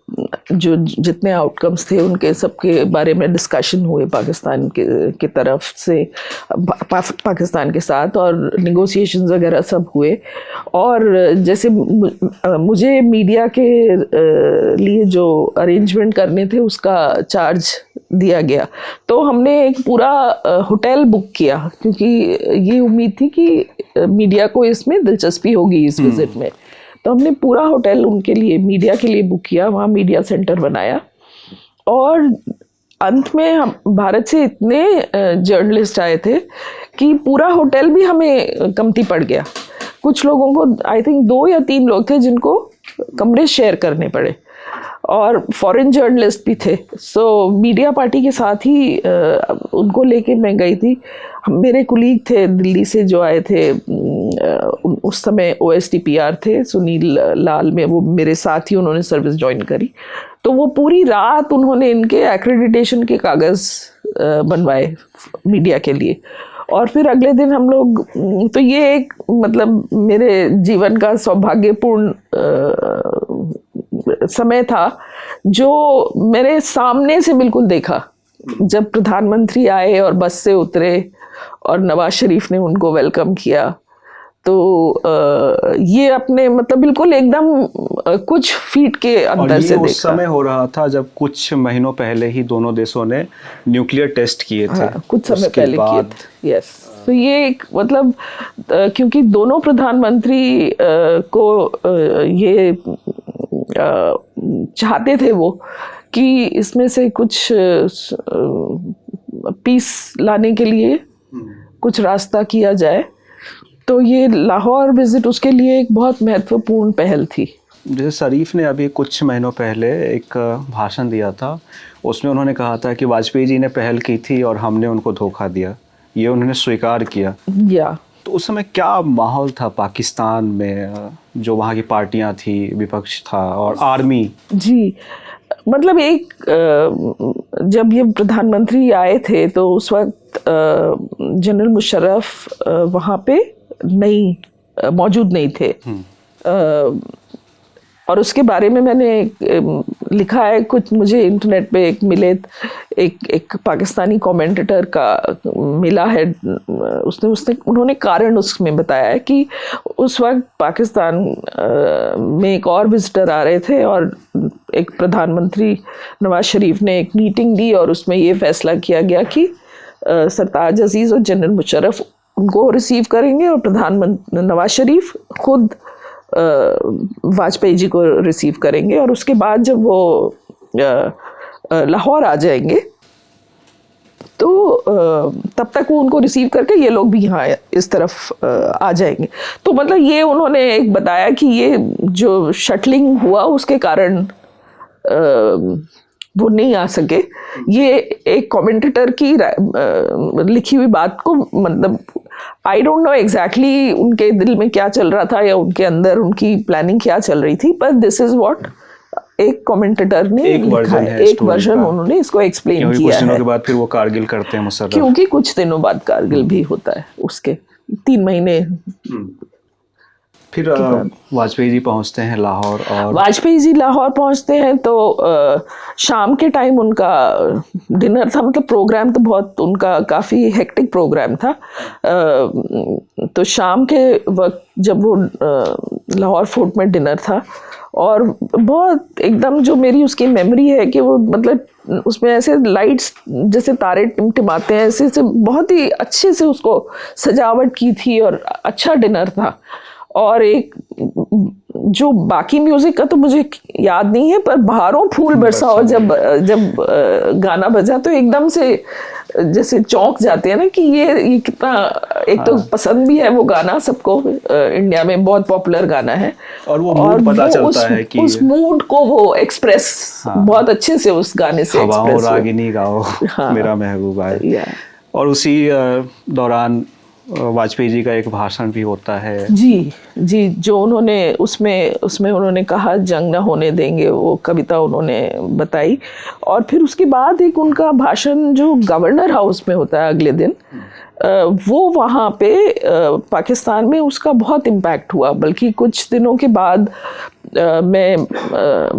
जो जितने आउटकम्स थे उनके सबके बारे में डिस्कशन हुए पाकिस्तान के तरफ से पाकिस्तान के साथ, और निगोशिएशंस वगैरह सब हुए। और जैसे मुझे मीडिया के लिए जो अरेंजमेंट करने थे उसका चार्ज दिया गया, तो हमने एक पूरा होटल बुक किया, क्योंकि ये उम्मीद थी कि मीडिया को इसमें दिलचस्पी होगी इस विजिट में। तो हमने पूरा होटल उनके लिए, मीडिया के लिए बुक किया, वहाँ मीडिया सेंटर बनाया। और अंत में हम भारत से इतने जर्नलिस्ट आए थे कि पूरा होटल भी हमें कमती पड़ गया। कुछ लोगों को, आई थिंक 2 या 3 लोग थे जिनको कमरे शेयर करने पड़े, और फॉरेन जर्नलिस्ट भी थे। सो मीडिया पार्टी के साथ ही उनको लेके मैं गई थी। मेरे कुलीग थे दिल्ली से जो आए थे, उस समय OSTPR थे सुनील लाल में, वो मेरे साथ ही उन्होंने सर्विस ज्वाइन करी। तो वो पूरी रात उन्होंने इनके एक्रेडिटेशन के कागज़ बनवाए मीडिया के लिए, और फिर अगले दिन हम लोग, तो ये एक मतलब मेरे जीवन का सौभाग्यपूर्ण समय था जो मेरे सामने से बिल्कुल देखा। जब प्रधानमंत्री आए और बस से उतरे और नवाज शरीफ ने उनको वेलकम किया, तो ये अपने मतलब बिल्कुल एकदम कुछ फीट के अंदर से देखा। उस समय हो रहा था जब कुछ महीनों पहले ही दोनों देशों ने न्यूक्लियर टेस्ट किए थे। हाँ, कुछ समय पहले किए थे। यस, तो ये एक मतलब क्योंकि दोनों प्रधानमंत्री को ये चाहते थे वो कि इसमें से कुछ पीस लाने के लिए कुछ रास्ता किया जाए, तो ये लाहौर विजिट उसके लिए एक बहुत महत्वपूर्ण पहल थी। जैसे शरीफ ने अभी कुछ महीनों पहले एक भाषण दिया था, उसमें उन्होंने कहा था कि वाजपेयी जी ने पहल की थी और हमने उनको धोखा दिया, ये उन्होंने स्वीकार किया। या तो उस समय क्या माहौल था पाकिस्तान में, जो वहाँ की पार्टियां थी, विपक्ष था और आर्मी? जी, मतलब एक जब ये प्रधानमंत्री आए थे तो उस वक्त जनरल मुशर्रफ वहाँ पे मौजूद नहीं थे। और उसके बारे में मैंने लिखा है कुछ, मुझे इंटरनेट पे एक मिले, एक पाकिस्तानी कमेंटेटर का मिला है, उन्होंने कारण उसमें बताया है कि उस वक्त पाकिस्तान में एक और विजिटर आ रहे थे और एक प्रधानमंत्री नवाज शरीफ ने एक मीटिंग दी और उसमें ये फैसला किया गया कि सरताज अजीज़ और जनरल मुशर्रफ उनको रिसीव करेंगे और प्रधानमंत्री नवाज शरीफ खुद वाजपेयी जी को रिसीव करेंगे, और उसके बाद जब वो लाहौर आ जाएंगे तो तब तक वो उनको रिसीव करके ये लोग भी यहाँ इस तरफ आ जाएंगे। तो मतलब ये उन्होंने एक बताया कि ये जो शटलिंग हुआ उसके कारण वो नहीं आ सके। ये एक कमेंटेटर की लिखी हुई बात को, मतलब आई डोंट नो एग्जैक्टली उनके दिल में क्या चल रहा था या उनके अंदर उनकी प्लानिंग क्या चल रही थी, पर दिस इज व्हाट एक कमेंटेटर ने लिखा है, एक वर्जन उन्होंने इसको एक्सप्लेन किया है। कुछ दिनों के बाद फिर वो कारगिल करते हैं मुशर्रफ, क्योंकि कुछ दिनों बाद कारगिल भी होता है, उसके 3 महीने फिर वाजपेयी जी पहुंचते हैं लाहौर, और वाजपेयी जी लाहौर पहुंचते हैं तो शाम के टाइम उनका डिनर था, मतलब प्रोग्राम तो बहुत उनका काफ़ी हेक्टिक प्रोग्राम था। तो शाम के वक्त जब वो लाहौर फोर्ट में डिनर था, और बहुत एकदम जो मेरी उसकी मेमोरी है कि वो मतलब उसमें ऐसे लाइट्स जैसे तारे टिमटिमाते हैं, ऐसे बहुत ही अच्छे से उसको सजावट की थी और अच्छा डिनर था। और एक जो बाकी म्यूजिक का तो मुझे याद नहीं है, पर बाहरों फूल बरसाओ जब गाना बजा तो एकदम से जैसे चौंक जाते हैं ना कि ये कितना, एक तो पसंद भी है वो गाना सबको, इंडिया में बहुत पॉपुलर गाना है, और वो मूड पता चलता है कि उस मूड को वो एक्सप्रेस बहुत अच्छे से उस गाने से एक्सप्रेस, रागिनी गाओ मेरा महबूबा है। और उसी दौरान वाजपेयी जी का एक भाषण भी होता है। जी जी, जो उन्होंने उसमें उन्होंने कहा जंग ना होने देंगे, वो कविता उन्होंने बताई। और फिर उसके बाद एक उनका भाषण जो गवर्नर हाउस में होता है अगले दिन, वो वहाँ पे पाकिस्तान में उसका बहुत इम्पैक्ट हुआ। बल्कि कुछ दिनों के बाद मैं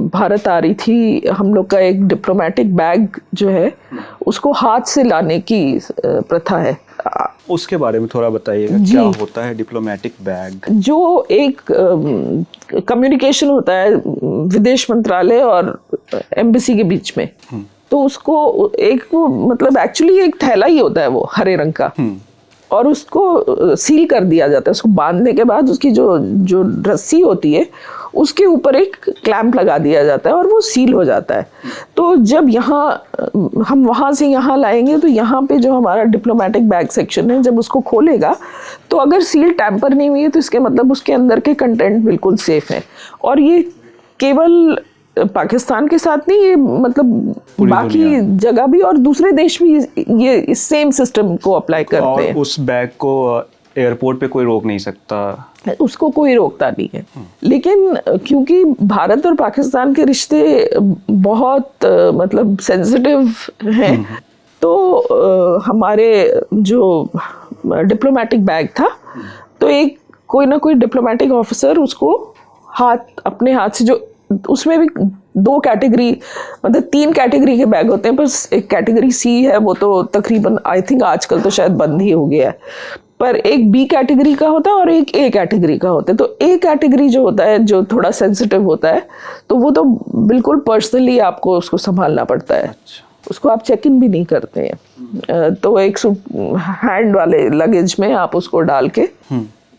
भारत आ रही थी, हम लोग का एक डिप्लोमेटिक बैग जो है उसको हाथ से लाने की प्रथा है। उसके बारे में थोड़ा बताइएगा, क्या होता है डिप्लोमेटिक बैग? जो एक कम्युनिकेशन होता है विदेश मंत्रालय और एम्बेसी के बीच में, तो उसको एक मतलब एक्चुअली एक थैला ही होता है वो हरे रंग का, और उसको सील कर दिया जाता है। उसको बांधने के बाद उसकी जो रस्सी होती है उसके ऊपर एक क्लैंप लगा दिया जाता है और वो सील हो जाता है। तो जब हम वहाँ से यहाँ लाएंगे तो यहाँ पे जो हमारा डिप्लोमेटिक बैग सेक्शन है, जब उसको खोलेगा तो अगर सील टैम्पर नहीं हुई है तो इसके मतलब उसके अंदर के कंटेंट बिल्कुल सेफ है। और ये केवल पाकिस्तान के साथ नहीं, ये मतलब बाकी जगह भी और दूसरे देश भी ये इस सेम सिस्टम को अप्लाई करते हैं। उस बैग को एयरपोर्ट पे कोई रोक नहीं सकता, उसको कोई रोकता नहीं है। लेकिन क्योंकि भारत और पाकिस्तान के रिश्ते बहुत मतलब सेंसिटिव हैं, तो हमारे जो डिप्लोमेटिक बैग था, तो एक कोई ना कोई डिप्लोमेटिक ऑफिसर उसको अपने हाथ से, जो उसमें भी 2 कैटेगरी मतलब 3 कैटेगरी के बैग होते हैं, पर एक कैटेगरी सी है, वो तो तकरीबन आई थिंक आजकल तो शायद बंद ही हो गया है, पर एक बी कैटेगरी का होता है और एक ए कैटेगरी का होता है। तो ए कैटेगरी जो होता है, जो थोड़ा सेंसिटिव होता है, तो वो तो बिल्कुल पर्सनली आपको उसको संभालना पड़ता है। उसको आप चेक इन भी नहीं करते हैं, तो एक हैंड वाले लगेज में आप उसको डाल के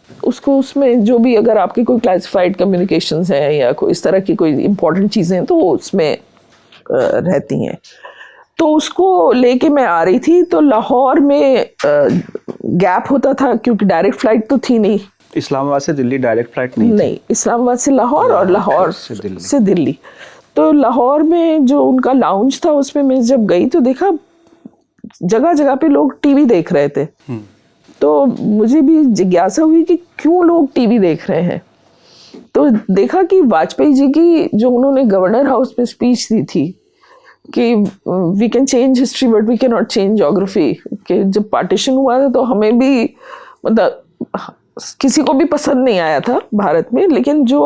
उसको, उसमें जो भी अगर आपकी कोई क्लासिफाइड कम्युनिकेशंस हैं या कोई इस तरह की कोई इंपॉर्टेंट चीज़ें हैं तो वो उसमें रहती हैं। तो उसको लेके मैं आ रही थी, तो लाहौर में गैप होता था क्योंकि डायरेक्ट फ्लाइट तो थी नहीं। इस्लामाबाद से दिल्ली डायरेक्ट फ्लाइट नहीं, इस्लामाबाद से लाहौर और लाहौर से दिल्ली। तो लाहौर में जो उनका लाउंज था उसमें मैं जब गई तो देखा जगह जगह पे लोग टीवी देख रहे थे। तो मुझे भी जिज्ञासा हुई कि क्यों लोग टीवी देख रहे हैं। तो देखा कि वाजपेयी जी की जो उन्होंने गवर्नर हाउस में स्पीच दी थी कि we can change history but we can not change geography, कि जब पार्टीशन हुआ था तो हमें भी मतलब किसी को भी पसंद नहीं आया था भारत में, लेकिन जो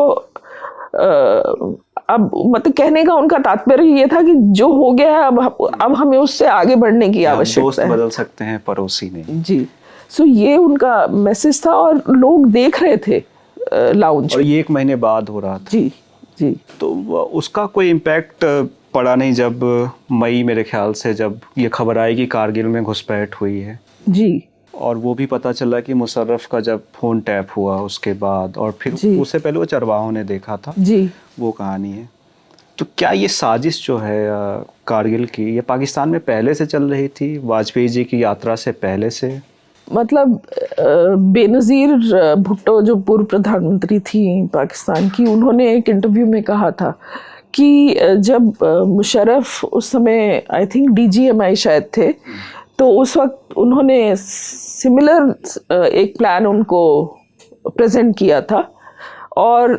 अब मतलब कहने का उनका तात्पर्य ये था कि जो हो गया है अब हमें उससे आगे बढ़ने की आवश्यकता है। बदल सकते हैं, पड़ोसी नहीं। जी, सो ये उनका मैसेज था और लोग देख रहे थे लाउंज। और ये 1 महीने बाद हो रहा था। जी जी। तो उसका कोई इम्पैक्ट पड़ा नहीं जब मई, मेरे ख्याल से, जब ये खबर आई कि कारगिल में घुसपैठ हुई है जी, और वो भी पता चला कि मुशर्रफ का जब फोन टैप हुआ उसके बाद, और फिर उससे पहले वो चरवाहों ने देखा था जी, वो कहानी है। तो क्या ये साजिश जो है कारगिल की, ये पाकिस्तान में पहले से चल रही थी, वाजपेयी जी की यात्रा से पहले से? मतलब बेनज़ीर भुट्टो जो पूर्व प्रधानमंत्री थी पाकिस्तान की, उन्होंने एक इंटरव्यू में कहा था कि जब मुशर्रफ उस समय आई थिंक DGMI शायद थे, तो उस वक्त उन्होंने सिमिलर एक प्लान उनको प्रेजेंट किया था। और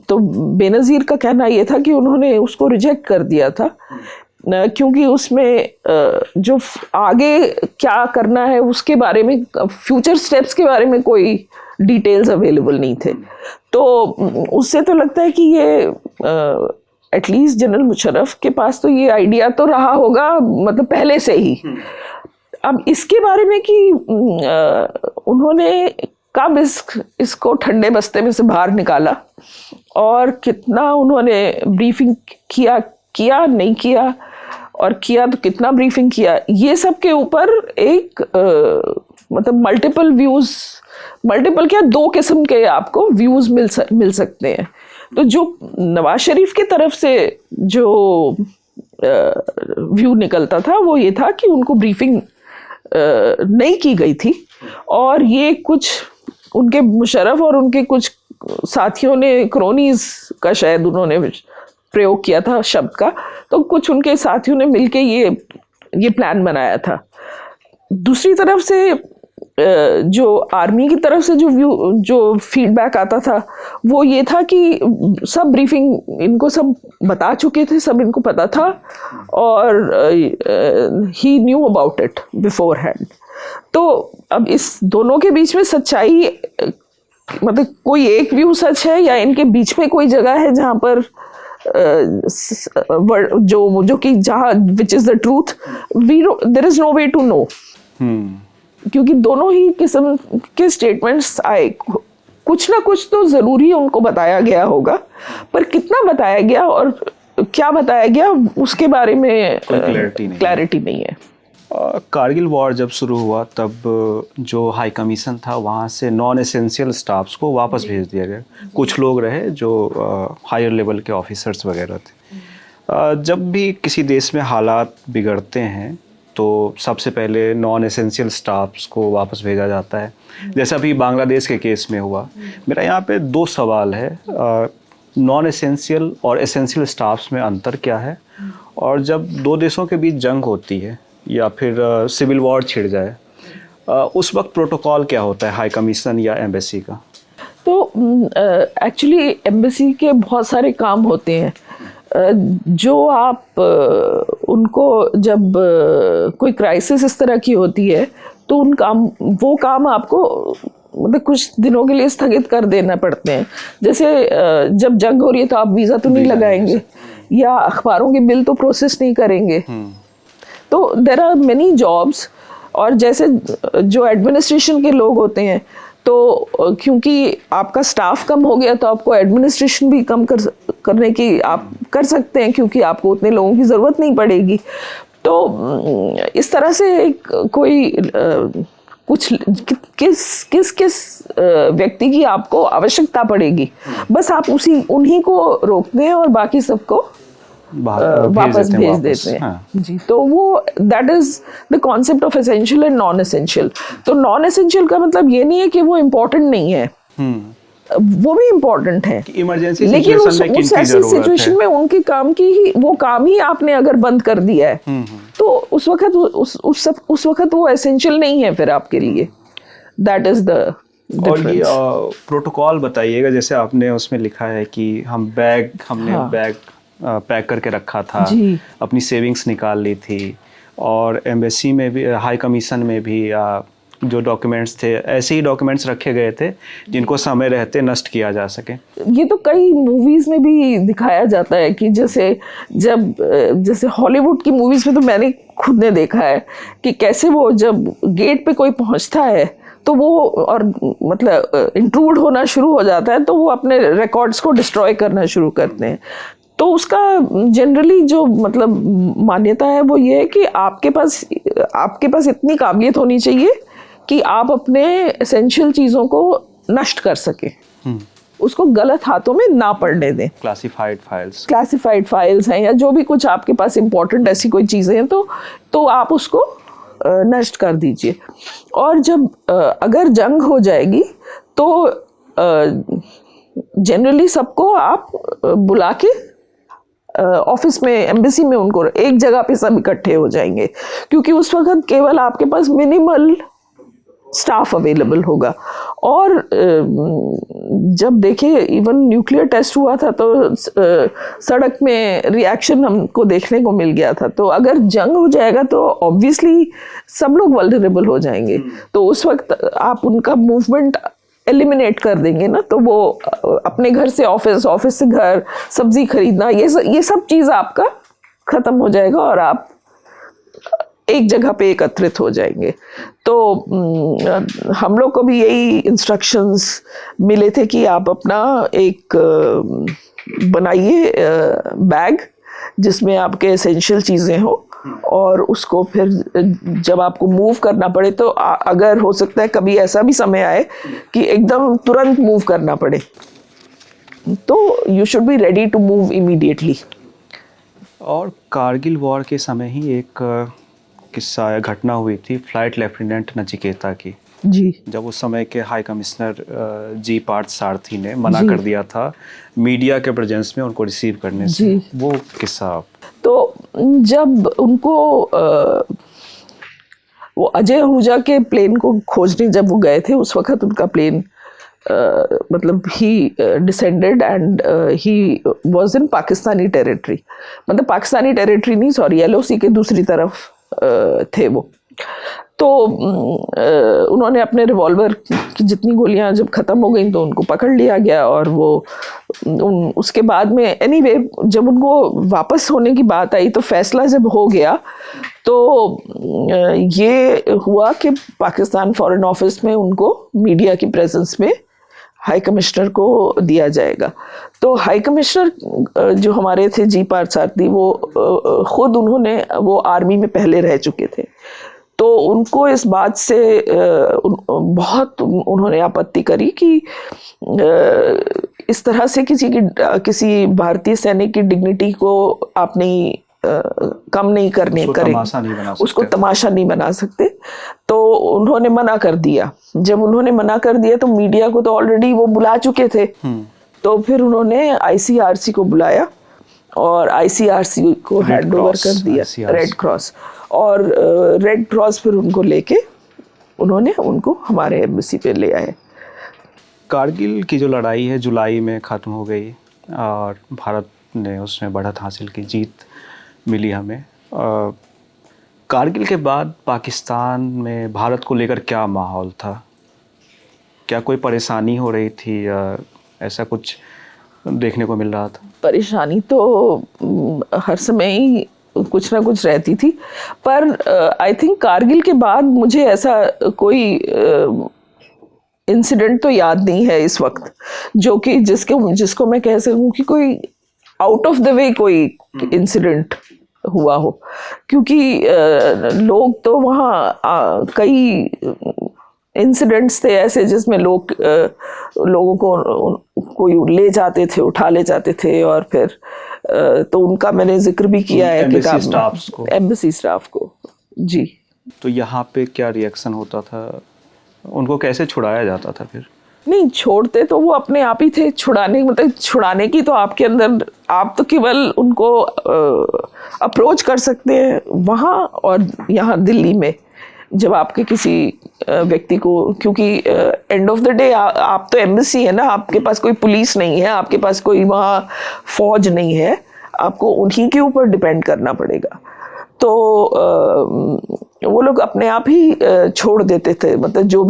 तो बेनज़ीर का कहना ये था कि उन्होंने उसको रिजेक्ट कर दिया था क्योंकि उसमें जो आगे क्या करना है उसके बारे में, फ्यूचर स्टेप्स के बारे में कोई डिटेल्स अवेलेबल नहीं थे। तो उससे तो लगता है कि ये एटलीस्ट जनरल मुशर्रफ के पास तो ये आइडिया तो रहा होगा मतलब पहले से ही। अब इसके बारे में कि उन्होंने कब इसको ठंडे बस्ते में से बाहर निकाला और कितना उन्होंने ब्रीफिंग किया नहीं किया, और किया तो कितना ब्रीफिंग किया, ये सब के ऊपर एक मतलब मल्टीपल क्या 2 किस्म के आपको व्यूज मिल सकते हैं। तो जो नवाज शरीफ की तरफ से जो व्यू निकलता था वो ये था कि उनको ब्रीफिंग नहीं की गई थी, और ये कुछ उनके मुशर्रफ और उनके कुछ साथियों ने, क्रोनीज का शायद उन्होंने प्रयोग किया था शब्द का, तो कुछ उनके साथियों ने मिलके ये प्लान बनाया था। दूसरी तरफ से जो आर्मी की तरफ से जो फीडबैक आता था वो ये था कि सब ब्रीफिंग इनको सब बता चुके थे, सब इनको पता था और he knew about it beforehand. तो अब इस दोनों के बीच में सच्चाई, मतलब कोई एक व्यू सच है या इनके बीच में कोई जगह है जहाँ पर जो कि जहाँ which is the truth, there is no way to know, क्योंकि दोनों ही किस्म के स्टेटमेंट्स आए। कुछ ना कुछ तो जरूरी उनको बताया गया होगा, पर कितना बताया गया और क्या बताया गया उसके बारे में क्लैरिटी नहीं है। कारगिल वॉर जब शुरू हुआ तब जो हाई कमीशन था वहाँ से नॉन एसेंशियल स्टाफ्स को वापस भेज दिया गया। कुछ लोग रहे जो हायर लेवल के ऑफिसर्स वगैरह थे। जब भी किसी देश में हालात बिगड़ते हैं तो सबसे पहले नॉन एसेंशियल स्टाफ्स को वापस भेजा जाता है, जैसा भी बांग्लादेश के केस में हुआ। मेरा यहाँ पे दो सवाल है, नॉन एसेंशियल और एसेंशियल स्टाफ्स में अंतर क्या है, और जब दो देशों के बीच जंग होती है या फिर सिविल वॉर छिड़ जाए उस वक्त प्रोटोकॉल क्या होता है हाई कमीशन या एम्बेसी का? तो एक्चुअली एम्बेसी के बहुत सारे काम होते हैं जो आप उनको जब कोई क्राइसिस इस तरह की होती है तो वो काम आपको मतलब कुछ दिनों के लिए स्थगित कर देना पड़ते हैं। जैसे जब जंग हो रही है तो आप वीज़ा तो नहीं लगाएंगे या अखबारों के बिल तो प्रोसेस नहीं करेंगे। तो देयर आर मेनी जॉब्स, और जैसे जो एडमिनिस्ट्रेशन के लोग होते हैं तो क्योंकि आपका स्टाफ कम हो गया तो आपको एडमिनिस्ट्रेशन भी कम करने की आप कर सकते हैं, क्योंकि आपको उतने लोगों की ज़रूरत नहीं पड़ेगी। तो इस तरह से कोई कुछ किस व्यक्ति की आपको आवश्यकता पड़ेगी, बस आप उन्हीं को रोकते हैं और बाकी सबको वापस भेज देते हैं। हाँ। जी, तो वो that is the concept of essential and non essential. तो नॉन एसेंशियल का मतलब ये नहीं है कि वो इम्पोर्टेंट नहीं है, वो भी इम्पोर्टेंट है, इमरजेंसी लेकिन उस ऐसी सिचुएशन में उनके काम की ही वो काम ही आपने अगर बंद कर दिया है तो उस वक्त वो एसेंशियल नहीं है फिर आपके लिए। दैट इज द और ये प्रोटोकॉल बताइएगा, जैसे आपने उसमें लिखा है कि हमने बैग पैक करके रखा था, अपनी सेविंग्स निकाल ली थी, और एम्बेसी में भी हाई कमीशन में भी जो डॉक्यूमेंट्स थे ऐसे ही डॉक्यूमेंट्स रखे गए थे जिनको समय रहते नष्ट किया जा सके। ये तो कई मूवीज़ में भी दिखाया जाता है कि जैसे हॉलीवुड की मूवीज़ में तो मैंने खुद ने देखा है कि कैसे वो जब गेट पे कोई पहुंचता है तो वो और मतलब इंट्रूड होना शुरू हो जाता है तो वो अपने रिकॉर्ड्स को डिस्ट्रॉय करना शुरू करते हैं। तो उसका जनरली जो मतलब मान्यता है वो ये है कि आपके पास इतनी काबिलियत होनी चाहिए कि आप अपने एसेंशियल चीज़ों को नष्ट कर सके, उसको गलत हाथों में ना पड़ने दें। क्लासिफाइड फाइल्स हैं या जो भी कुछ आपके पास इम्पोर्टेंट ऐसी कोई चीज़ें हैं तो आप उसको नष्ट कर दीजिए। और जब अगर जंग हो जाएगी तो जनरली सबको आप बुला के ऑफिस में एम्बेसी में उनको एक जगह पे सब इकट्ठे हो जाएंगे, क्योंकि उस वक्त केवल आपके पास मिनिमल स्टाफ अवेलेबल होगा। और जब देखिए इवन न्यूक्लियर टेस्ट हुआ था तो सड़क में रिएक्शन हमको देखने को मिल गया था। तो अगर जंग हो जाएगा तो ऑब्वियसली सब लोग वल्नरेबल हो जाएंगे, तो उस वक्त आप उनका मूवमेंट एलिमिनेट कर देंगे ना, तो वो अपने घर से ऑफिस से घर, सब्जी खरीदना, ये सब चीज़ आपका ख़त्म हो जाएगा और आप एक जगह पे एकत्रित हो जाएंगे। तो हम लोग को भी यही इंस्ट्रक्शंस मिले थे कि आप अपना एक बनाइए बैग जिसमें आपके एसेंशियल चीज़ें हो, और उसको फिर जब आपको मूव करना पड़े तो अगर हो सकता है कभी ऐसा भी समय आए कि एकदम तुरंत मूव करना पड़े तो you should be ready to move immediately. और कारगिल वॉर के समय ही एक किस्सा या घटना हुई थी फ्लाइट लेफ्टिनेंट नचिकेता की। जी, जब उस समय के हाई कमिश्नर जी पार्थ सारथी ने मना कर दिया था मीडिया के प्रेजेंस में उनको रिसीव करने से, वो किस्सा। तो जब उनको वो अजय आहूजा के प्लेन को खोजने जब वो गए थे उस वक्त उनका प्लेन मतलब he descended and he was in Pakistani territory, मतलब पाकिस्तानी टेरिटरी नहीं, सॉरी, LOC के दूसरी तरफ थे वो। तो उन्होंने अपने रिवॉल्वर की जितनी गोलियां जब ख़त्म हो गई तो उनको पकड़ लिया गया, और वो उसके बाद में एनीवे जब उनको वापस होने की बात आई तो फैसला जब हो गया तो ये हुआ कि पाकिस्तान फॉरेन ऑफिस में उनको मीडिया की प्रेजेंस में हाई कमिश्नर को दिया जाएगा। तो हाई कमिश्नर जो हमारे थे जी पार्थसारथी, वो खुद उन्होंने वो आर्मी में पहले रह चुके थे, तो उनको इस बात से बहुत उन्होंने आपत्ति करी कि इस तरह से किसी भारतीय सैनिक की डिग्निटी को आप नहीं कम नहीं करने करेंगे, उसको तमाशा नहीं बना सकते। तो उन्होंने मना कर दिया। जब उन्होंने मना कर दिया तो मीडिया को तो ऑलरेडी वो बुला चुके थे, तो फिर उन्होंने ICRC को बुलाया और ICRC को हैंड ओवर कर दिया, रेड क्रॉस, और रेड क्रॉस फिर उनको लेके उन्होंने उनको हमारे एम्बेसी पे ले आए। कारगिल की जो लड़ाई है जुलाई में ख़त्म हो गई और भारत ने उसमें बढ़त हासिल की, जीत मिली हमें। कारगिल के बाद पाकिस्तान में भारत को लेकर क्या माहौल था? क्या कोई परेशानी हो रही थी या ऐसा कुछ देखने को मिल रहा था? परेशानी तो हर समय ही कुछ ना कुछ रहती थी, पर आई थिंक कारगिल के बाद मुझे ऐसा कोई इंसिडेंट तो याद नहीं है इस वक्त जो कि जिसको मैं कह सकूं कि कोई आउट ऑफ द वे कोई इंसिडेंट हुआ हो, क्योंकि लोग तो वहाँ कई इंसिडेंट्स थे ऐसे जिसमें लोगों को कोई ले जाते थे, उठा ले जाते थे, और फिर तो उनका मैंने जिक्र भी किया है किताब में, एम्बेसी स्टाफ को। जी, तो यहाँ पे क्या रिएक्शन होता था? उनको कैसे छुड़ाया जाता था फिर? नहीं, छोड़ते तो वो अपने आप ही थे। मतलब छुड़ाने की तो आपके अंदर, आप तो केवल उनको अप्रोच कर सकते हैं वहाँ और यहाँ दिल्ली में, जब आपके किसी व्यक्ति को, क्योंकि एंड ऑफ द डे आप तो एम्बेसी है ना, आपके पास कोई पुलिस नहीं है, आपके पास कोई वहाँ फौज नहीं है, आपको उन्हीं के ऊपर डिपेंड करना पड़ेगा। तो वो लोग अपने आप ही छोड़ देते थे, मतलब जो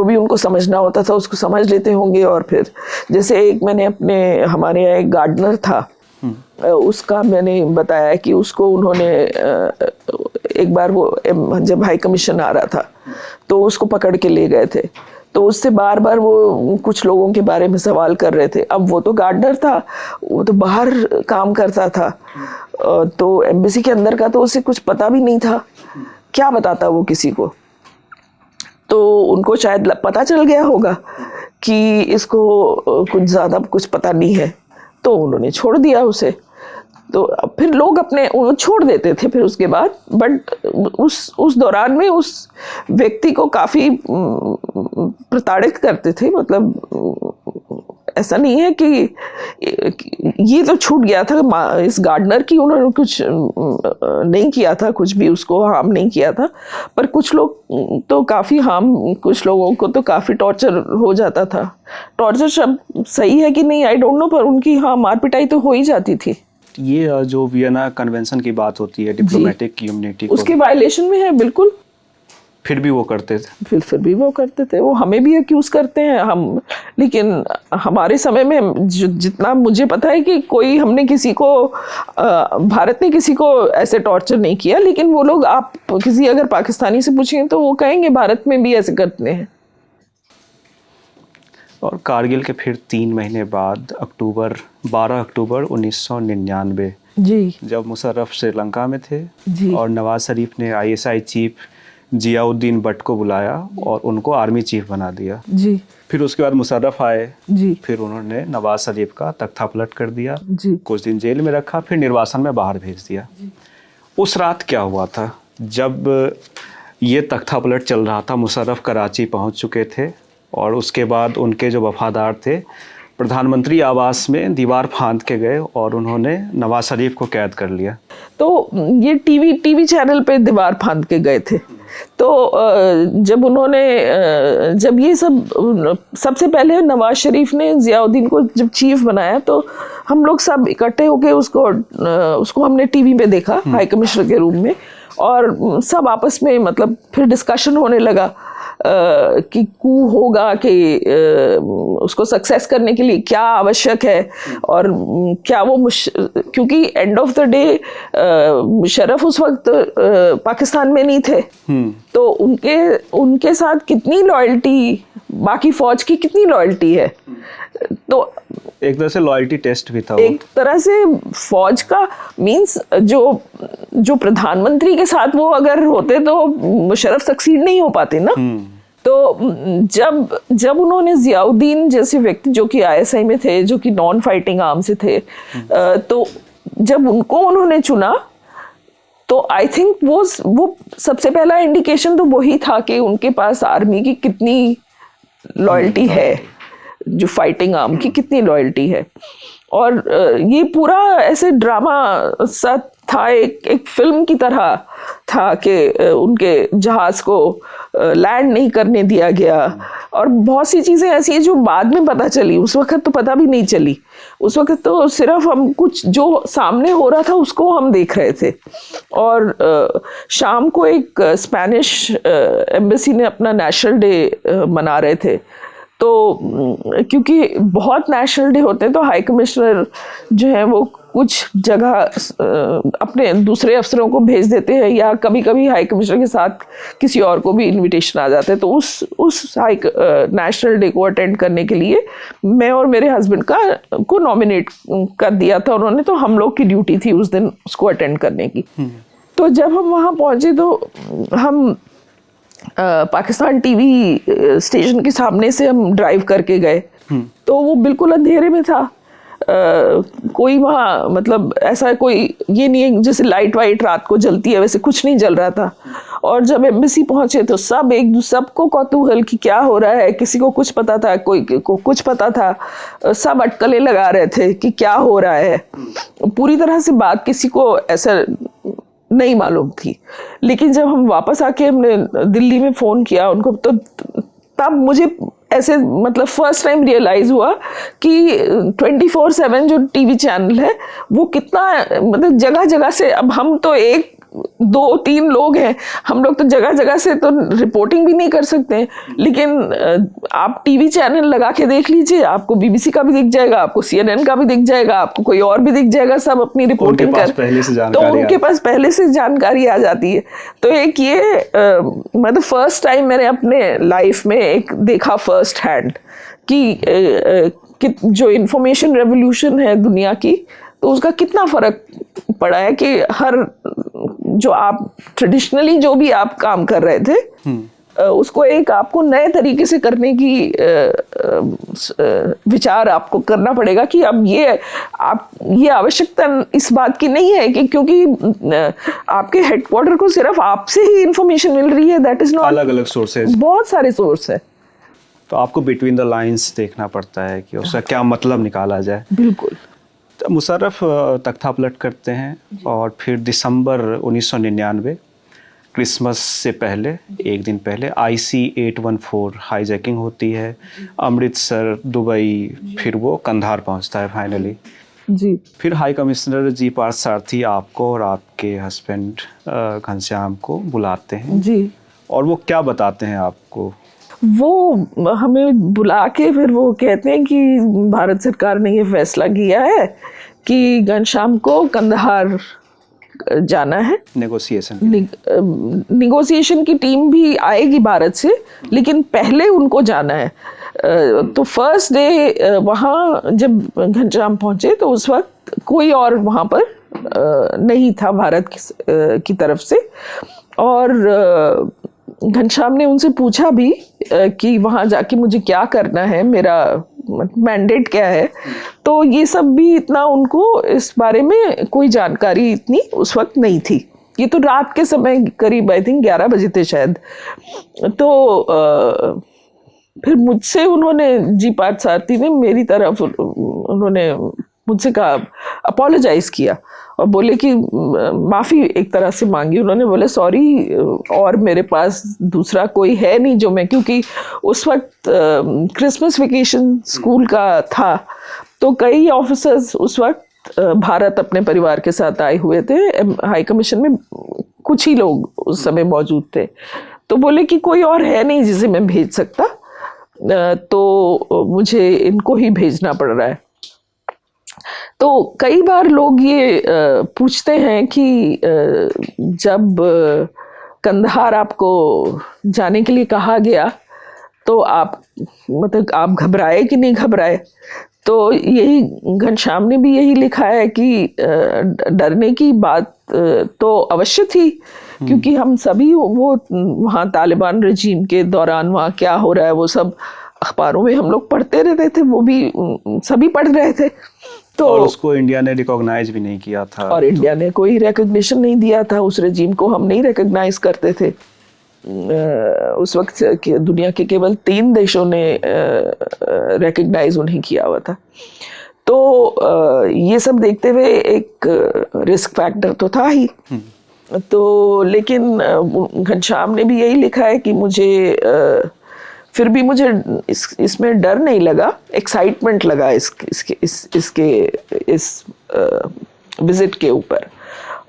भी उनको समझना होता था उसको समझ लेते होंगे। और फिर जैसे हमारे यहाँ एक गार्डनर था, उसका मैंने बताया कि उसको उन्होंने एक बार वो जब हाई कमीशन आ रहा था तो उसको पकड़ के ले गए थे, तो उससे बार बार वो कुछ लोगों के बारे में सवाल कर रहे थे। अब वो तो गार्डनर था, वो तो बाहर काम करता था, तो एम्बेसी के अंदर का तो उसे कुछ पता भी नहीं था, क्या बताता वो किसी को। तो उनको शायद पता चल गया होगा कि इसको कुछ ज़्यादा कुछ पता नहीं है, तो उन्होंने छोड़ दिया उसे। तो फिर लोग वो छोड़ देते थे फिर उसके बाद, बट उस दौरान में उस व्यक्ति को काफ़ी प्रताड़ित करते थे। मतलब ऐसा नहीं है कि ये तो छूट गया था इस गार्डनर की, उन्होंने कुछ नहीं किया था, कुछ भी उसको हार्म नहीं किया था, पर कुछ लोग तो काफ़ी कुछ लोगों को तो काफ़ी टॉर्चर हो जाता था। टॉर्चर शब्द सही है कि नहीं आई डोंट नो, पर उनकी मार पिटाई तो हो ही जाती थी। ये जो वियना कन्वेंशन की बात होती है, डिप्लोमेटिक इम्यूनिटी, उसके वायलेशन में है बिल्कुल। फिर भी वो करते थे, फिर भी वो करते थे। वो हमें भी अक्यूज करते हैं हम, लेकिन हमारे समय में जितना मुझे पता है कि हमने किसी को, भारत ने किसी को ऐसे टॉर्चर नहीं किया, लेकिन वो लोग, आप अगर पाकिस्तानी से पूछेंगे तो वो कहेंगे भारत में भी ऐसे करते हैं। और कारगिल के फिर 3 महीने बाद 12 अक्टूबर 1999, जी, जब मुशर्रफ श्रीलंका में थे जी, और नवाज शरीफ ने ISI चीफ जियाउद्दीन भट्ट को बुलाया और उनको आर्मी चीफ बना दिया। जी, फिर उसके बाद मुशर्रफ आए, जी, फिर उन्होंने नवाज शरीफ का तख्ता पलट कर दिया, जी, कुछ दिन जेल में रखा, फिर निर्वासन में बाहर भेज दिया। उस रात क्या हुआ था जब ये तख्ता पलट चल रहा था? मुशर्रफ कराची पहुंच चुके थे और उसके बाद उनके जो वफादार थे प्रधानमंत्री आवास में दीवार फांद के गए और उन्होंने नवाज शरीफ को कैद कर लिया। तो ये टीवी चैनल पे दीवार फांद के गए थे। तो जब उन्होंने जब ये सबसे पहले नवाज शरीफ ने जियाउद्दीन को जब चीफ बनाया, तो हम लोग सब इकट्ठे होके उसको हमने टीवी पे देखा हाई कमिश्नर के रूम में, और सब आपस में मतलब फिर डिस्कशन होने लगा कि कू होगा कि उसको सक्सेस करने के लिए क्या आवश्यक है, और क्या वो क्योंकि end of the day Musharraf उस वक्त पाकिस्तान में नहीं थे, तो उनके साथ कितनी लॉयल्टी, बाकी फौज की कितनी लॉयल्टी है। तो एक तरह से लॉयल्टी टेस्ट भी था। एक तरह से फौज का मींस जो प्रधानमंत्री के साथ वो अगर होते तो मुशर्रफ सक्सीड नहीं हो पाते ना। तो जब उन्होंने जियाउद्दीन जैसे व्यक्ति जो कि आईएसआई में थे, जो कि नॉन फाइटिंग आर्म से थे, तो जब उन्होंने चुना, तो आई थिंक वो सबसे पहला इंडिकेशन तो वही था कि उनके पास आर्मी की कितनी लॉयल्टी है, जो फाइटिंग आर्म की कितनी लॉयल्टी है। और ये पूरा ऐसे ड्रामा सा था, एक फिल्म की तरह था कि उनके जहाज को लैंड नहीं करने दिया गया, और बहुत सी चीज़ें ऐसी हैं जो बाद में पता चली, उस वक्त तो पता भी नहीं चली। उस वक्त तो सिर्फ हम कुछ जो सामने हो रहा था उसको हम देख रहे थे। और शाम को एक स्पेनिश एम्बेसी ने अपना नेशनल डे मना रहे थे, तो क्योंकि बहुत नेशनल डे होते हैं तो हाई कमिश्नर जो है वो कुछ जगह अपने दूसरे अफसरों को भेज देते हैं, या कभी कभी हाई कमिश्नर के साथ किसी और को भी इनविटेशन आ जाते हैं। तो उस नेशनल डे को अटेंड करने के लिए मैं और मेरे हस्बैंड को नॉमिनेट कर दिया था उन्होंने, तो हम लोग की ड्यूटी थी उस दिन उसको अटेंड करने की। तो जब हम वहाँ पहुँचे तो हम पाकिस्तान टीवी स्टेशन के सामने से हम ड्राइव करके गए, तो वो बिल्कुल अंधेरे में था। कोई वहाँ मतलब ऐसा कोई ये नहीं है जैसे लाइट वाइट रात को जलती है, वैसे कुछ नहीं जल रहा था। और जब एम्बेसी पहुंचे तो सबको कौतूहल कि क्या हो रहा है, किसी को कुछ पता था, कोई को कुछ पता था, सब अटकलें लगा रहे थे कि क्या हो रहा है। पूरी तरह से बात किसी को ऐसा नहीं मालूम थी। लेकिन जब हम वापस आके हमने दिल्ली में फ़ोन किया उनको, तो तब मुझे ऐसे मतलब फर्स्ट टाइम रियलाइज़ हुआ कि 24/7 जो टीवी चैनल है वो कितना मतलब जगह जगह से, अब हम तो 1, 2, 3 लोग हैं, हम लोग तो जगह जगह से तो रिपोर्टिंग भी नहीं कर सकते हैं। लेकिन आप टीवी चैनल लगा के देख लीजिए, आपको बीबीसी का भी दिख जाएगा, आपको CNN का भी दिख जाएगा, आपको कोई और भी दिख जाएगा, सब अपनी रिपोर्टिंग कर, तो उनके पास पहले से जानकारी आ जाती है। तो एक ये मतलब फर्स्ट टाइम मैंने अपने लाइफ में एक देखा फर्स्ट हैंड कि जो इंफॉर्मेशन रेवोल्यूशन है दुनिया की, तो उसका कितना फर्क पड़ा है कि हर जो आप ट्रेडिशनली जो भी आप काम कर रहे थे उसको एक आपको नए तरीके से करने की विचार आपको करना पड़ेगा कि अब ये आवश्यकता इस बात की नहीं है कि क्योंकि आपके हेडक्वार्टर को सिर्फ आपसे ही इंफॉर्मेशन मिल रही है, दैट इज नॉट, अलग अलग सोर्सेज, बहुत सारे सोर्स है। तो आपको बिटवीन द लाइंस देखना पड़ता है कि उसका क्या मतलब निकाला जाए। बिल्कुल। मुशर्रफ तख्ता पलट करते हैं और फिर दिसंबर 1999 क्रिसमस से पहले एक दिन पहले IC-814 हाईजैकिंग होती है, अमृतसर, दुबई, फिर वो कंधार पहुंचता है फाइनली जी। फिर हाई कमिश्नर जी पार्थसारथी आपको और आपके हस्बैंड घनश्याम को बुलाते हैं जी। और वो क्या बताते हैं आपको? वो हमें बुला के फिर वो कहते हैं कि भारत सरकार ने ये फैसला किया है कि घनश्याम को कंधार जाना है। नेगोशिएशन की टीम भी आएगी भारत से, लेकिन पहले उनको जाना है। तो फर्स्ट डे वहाँ जब घनश्याम पहुँचे तो उस वक्त कोई और वहाँ पर नहीं था भारत की तरफ से। और घनश्याम ने उनसे पूछा भी कि वहाँ जाके मुझे क्या करना है, मेरा मैंडेट क्या है। तो ये सब भी इतना उनको इस बारे में कोई जानकारी इतनी उस वक्त नहीं थी। ये तो रात के समय करीब आई थिंक 11 बजे थे शायद। तो फिर मुझसे उन्होंने, जी पार्थसारथी ने मेरी तरफ उन्होंने मुझसे कहा, अपोलोजाइज किया और बोले कि माफ़ी एक तरह से मांगी। उन्होंने बोले सॉरी, और मेरे पास दूसरा कोई है नहीं जो मैं, क्योंकि उस वक्त क्रिसमस वेकेशन स्कूल का था, तो कई ऑफिसर्स उस वक्त भारत अपने परिवार के साथ आए हुए थे। हाई कमीशन में कुछ ही लोग उस समय मौजूद थे, तो बोले कि कोई और है नहीं जिसे मैं भेज सकता, तो मुझे इनको ही भेजना पड़ रहा है। तो कई बार लोग ये पूछते हैं कि जब कंधार आपको जाने के लिए कहा गया तो आप मतलब आप घबराए कि नहीं घबराए। तो यही घनश्याम ने भी यही लिखा है कि डरने की बात तो अवश्य थी, क्योंकि हम सभी वो वहाँ तालिबान रजीम के दौरान वहाँ क्या हो रहा है वो सब अखबारों में हम लोग पढ़ते रहते थे, वो भी सभी पढ़ रहे थे। तो और उसको इंडिया ने रिकॉग्नाइज भी नहीं किया था, और इंडिया ने कोई रिकॉग्निशन नहीं दिया था उस रजीम को, हम नहीं रिकॉग्नाइज करते थे। उस वक्त दुनिया के केवल 3 देशों ने रिकॉग्नाइज उन्हें किया हुआ था। तो ये सब देखते हुए एक रिस्क फैक्टर तो था ही। तो लेकिन घनश्याम ने भी यही लिखा है कि मुझे फिर भी मुझे इसमें डर नहीं लगा, एक्साइटमेंट लगा इस विजिट के ऊपर।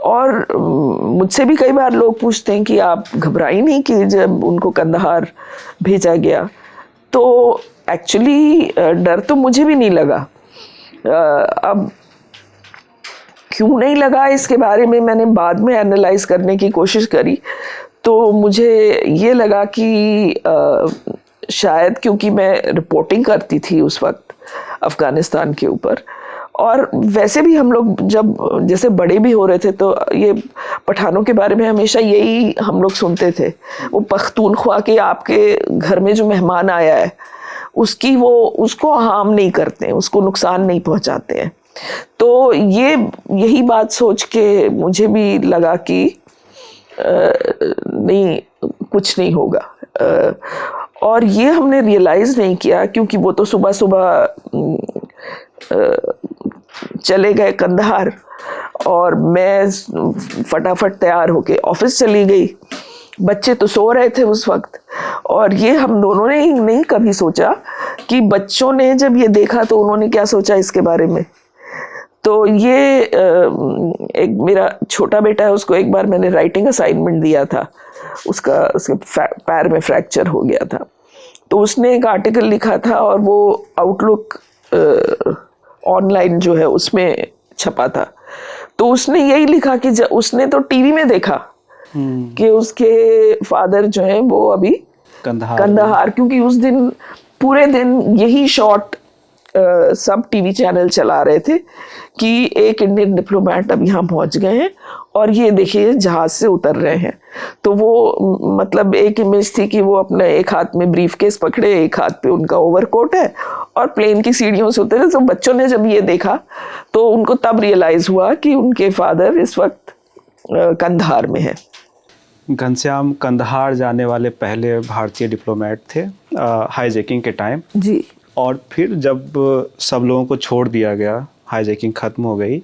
और मुझसे भी कई बार लोग पूछते हैं कि आप घबराई नहीं कि जब उनको कंधार भेजा गया। तो एक्चुअली डर तो मुझे भी नहीं लगा। अब क्यों नहीं लगा इसके बारे में मैंने बाद में एनालाइज करने की कोशिश करी, तो मुझे ये लगा कि शायद क्योंकि मैं रिपोर्टिंग करती थी उस वक्त अफ़गानिस्तान के ऊपर, और वैसे भी हम लोग जब जैसे बड़े भी हो रहे थे तो ये पठानों के बारे में हमेशा यही हम लोग सुनते थे, वो पख्तूनख्वा के आपके घर में जो मेहमान आया है उसको हार्म नहीं करते हैं, उसको नुकसान नहीं पहुंचाते हैं। तो यही बात सोच के मुझे भी लगा कि नहीं, कुछ नहीं होगा। और ये हमने रियलाइज़ नहीं किया क्योंकि वो तो सुबह सुबह चले गए कंधार और मैं फटाफट तैयार होके ऑफिस चली गई। बच्चे तो सो रहे थे उस वक्त, और ये हम दोनों ने ही नहीं कभी सोचा कि बच्चों ने जब ये देखा तो उन्होंने क्या सोचा इसके बारे में। तो ये एक मेरा छोटा बेटा है, उसको एक बार मैंने राइटिंग असाइनमेंट दिया था, उसके पैर में फ्रैक्चर हो गया था, तो उसने एक आर्टिकल लिखा था और वो आउटलुक ऑनलाइन जो है उसमें छपा था। तो उसने यही लिखा कि उसने तो टीवी में देखा कि उसके फादर जो हैं वो अभी कंधार, क्योंकि उस दिन पूरे दिन यही शॉट सब टीवी चैनल चला रहे थे कि एक इंडियन डिप्लोमेट अब यहाँ पहुंच गए हैं और ये देखिए जहाज से उतर रहे हैं। तो वो मतलब एक इमेज थी कि वो अपने एक हाथ में ब्रीफकेस पकड़े, एक हाथ पे उनका ओवरकोट है और प्लेन की सीढ़ियों से उतरे। तो बच्चों ने जब ये देखा तो उनको तब रियलाइज हुआ कि उनके फादर इस वक्त कंधार में है। घनश्याम कंधार जाने वाले पहले भारतीय डिप्लोमेट थे हाईजैकिंग के टाइम जी। और फिर जब सब लोगों को छोड़ दिया गया, हाईजैकिंग ख़त्म हो गई,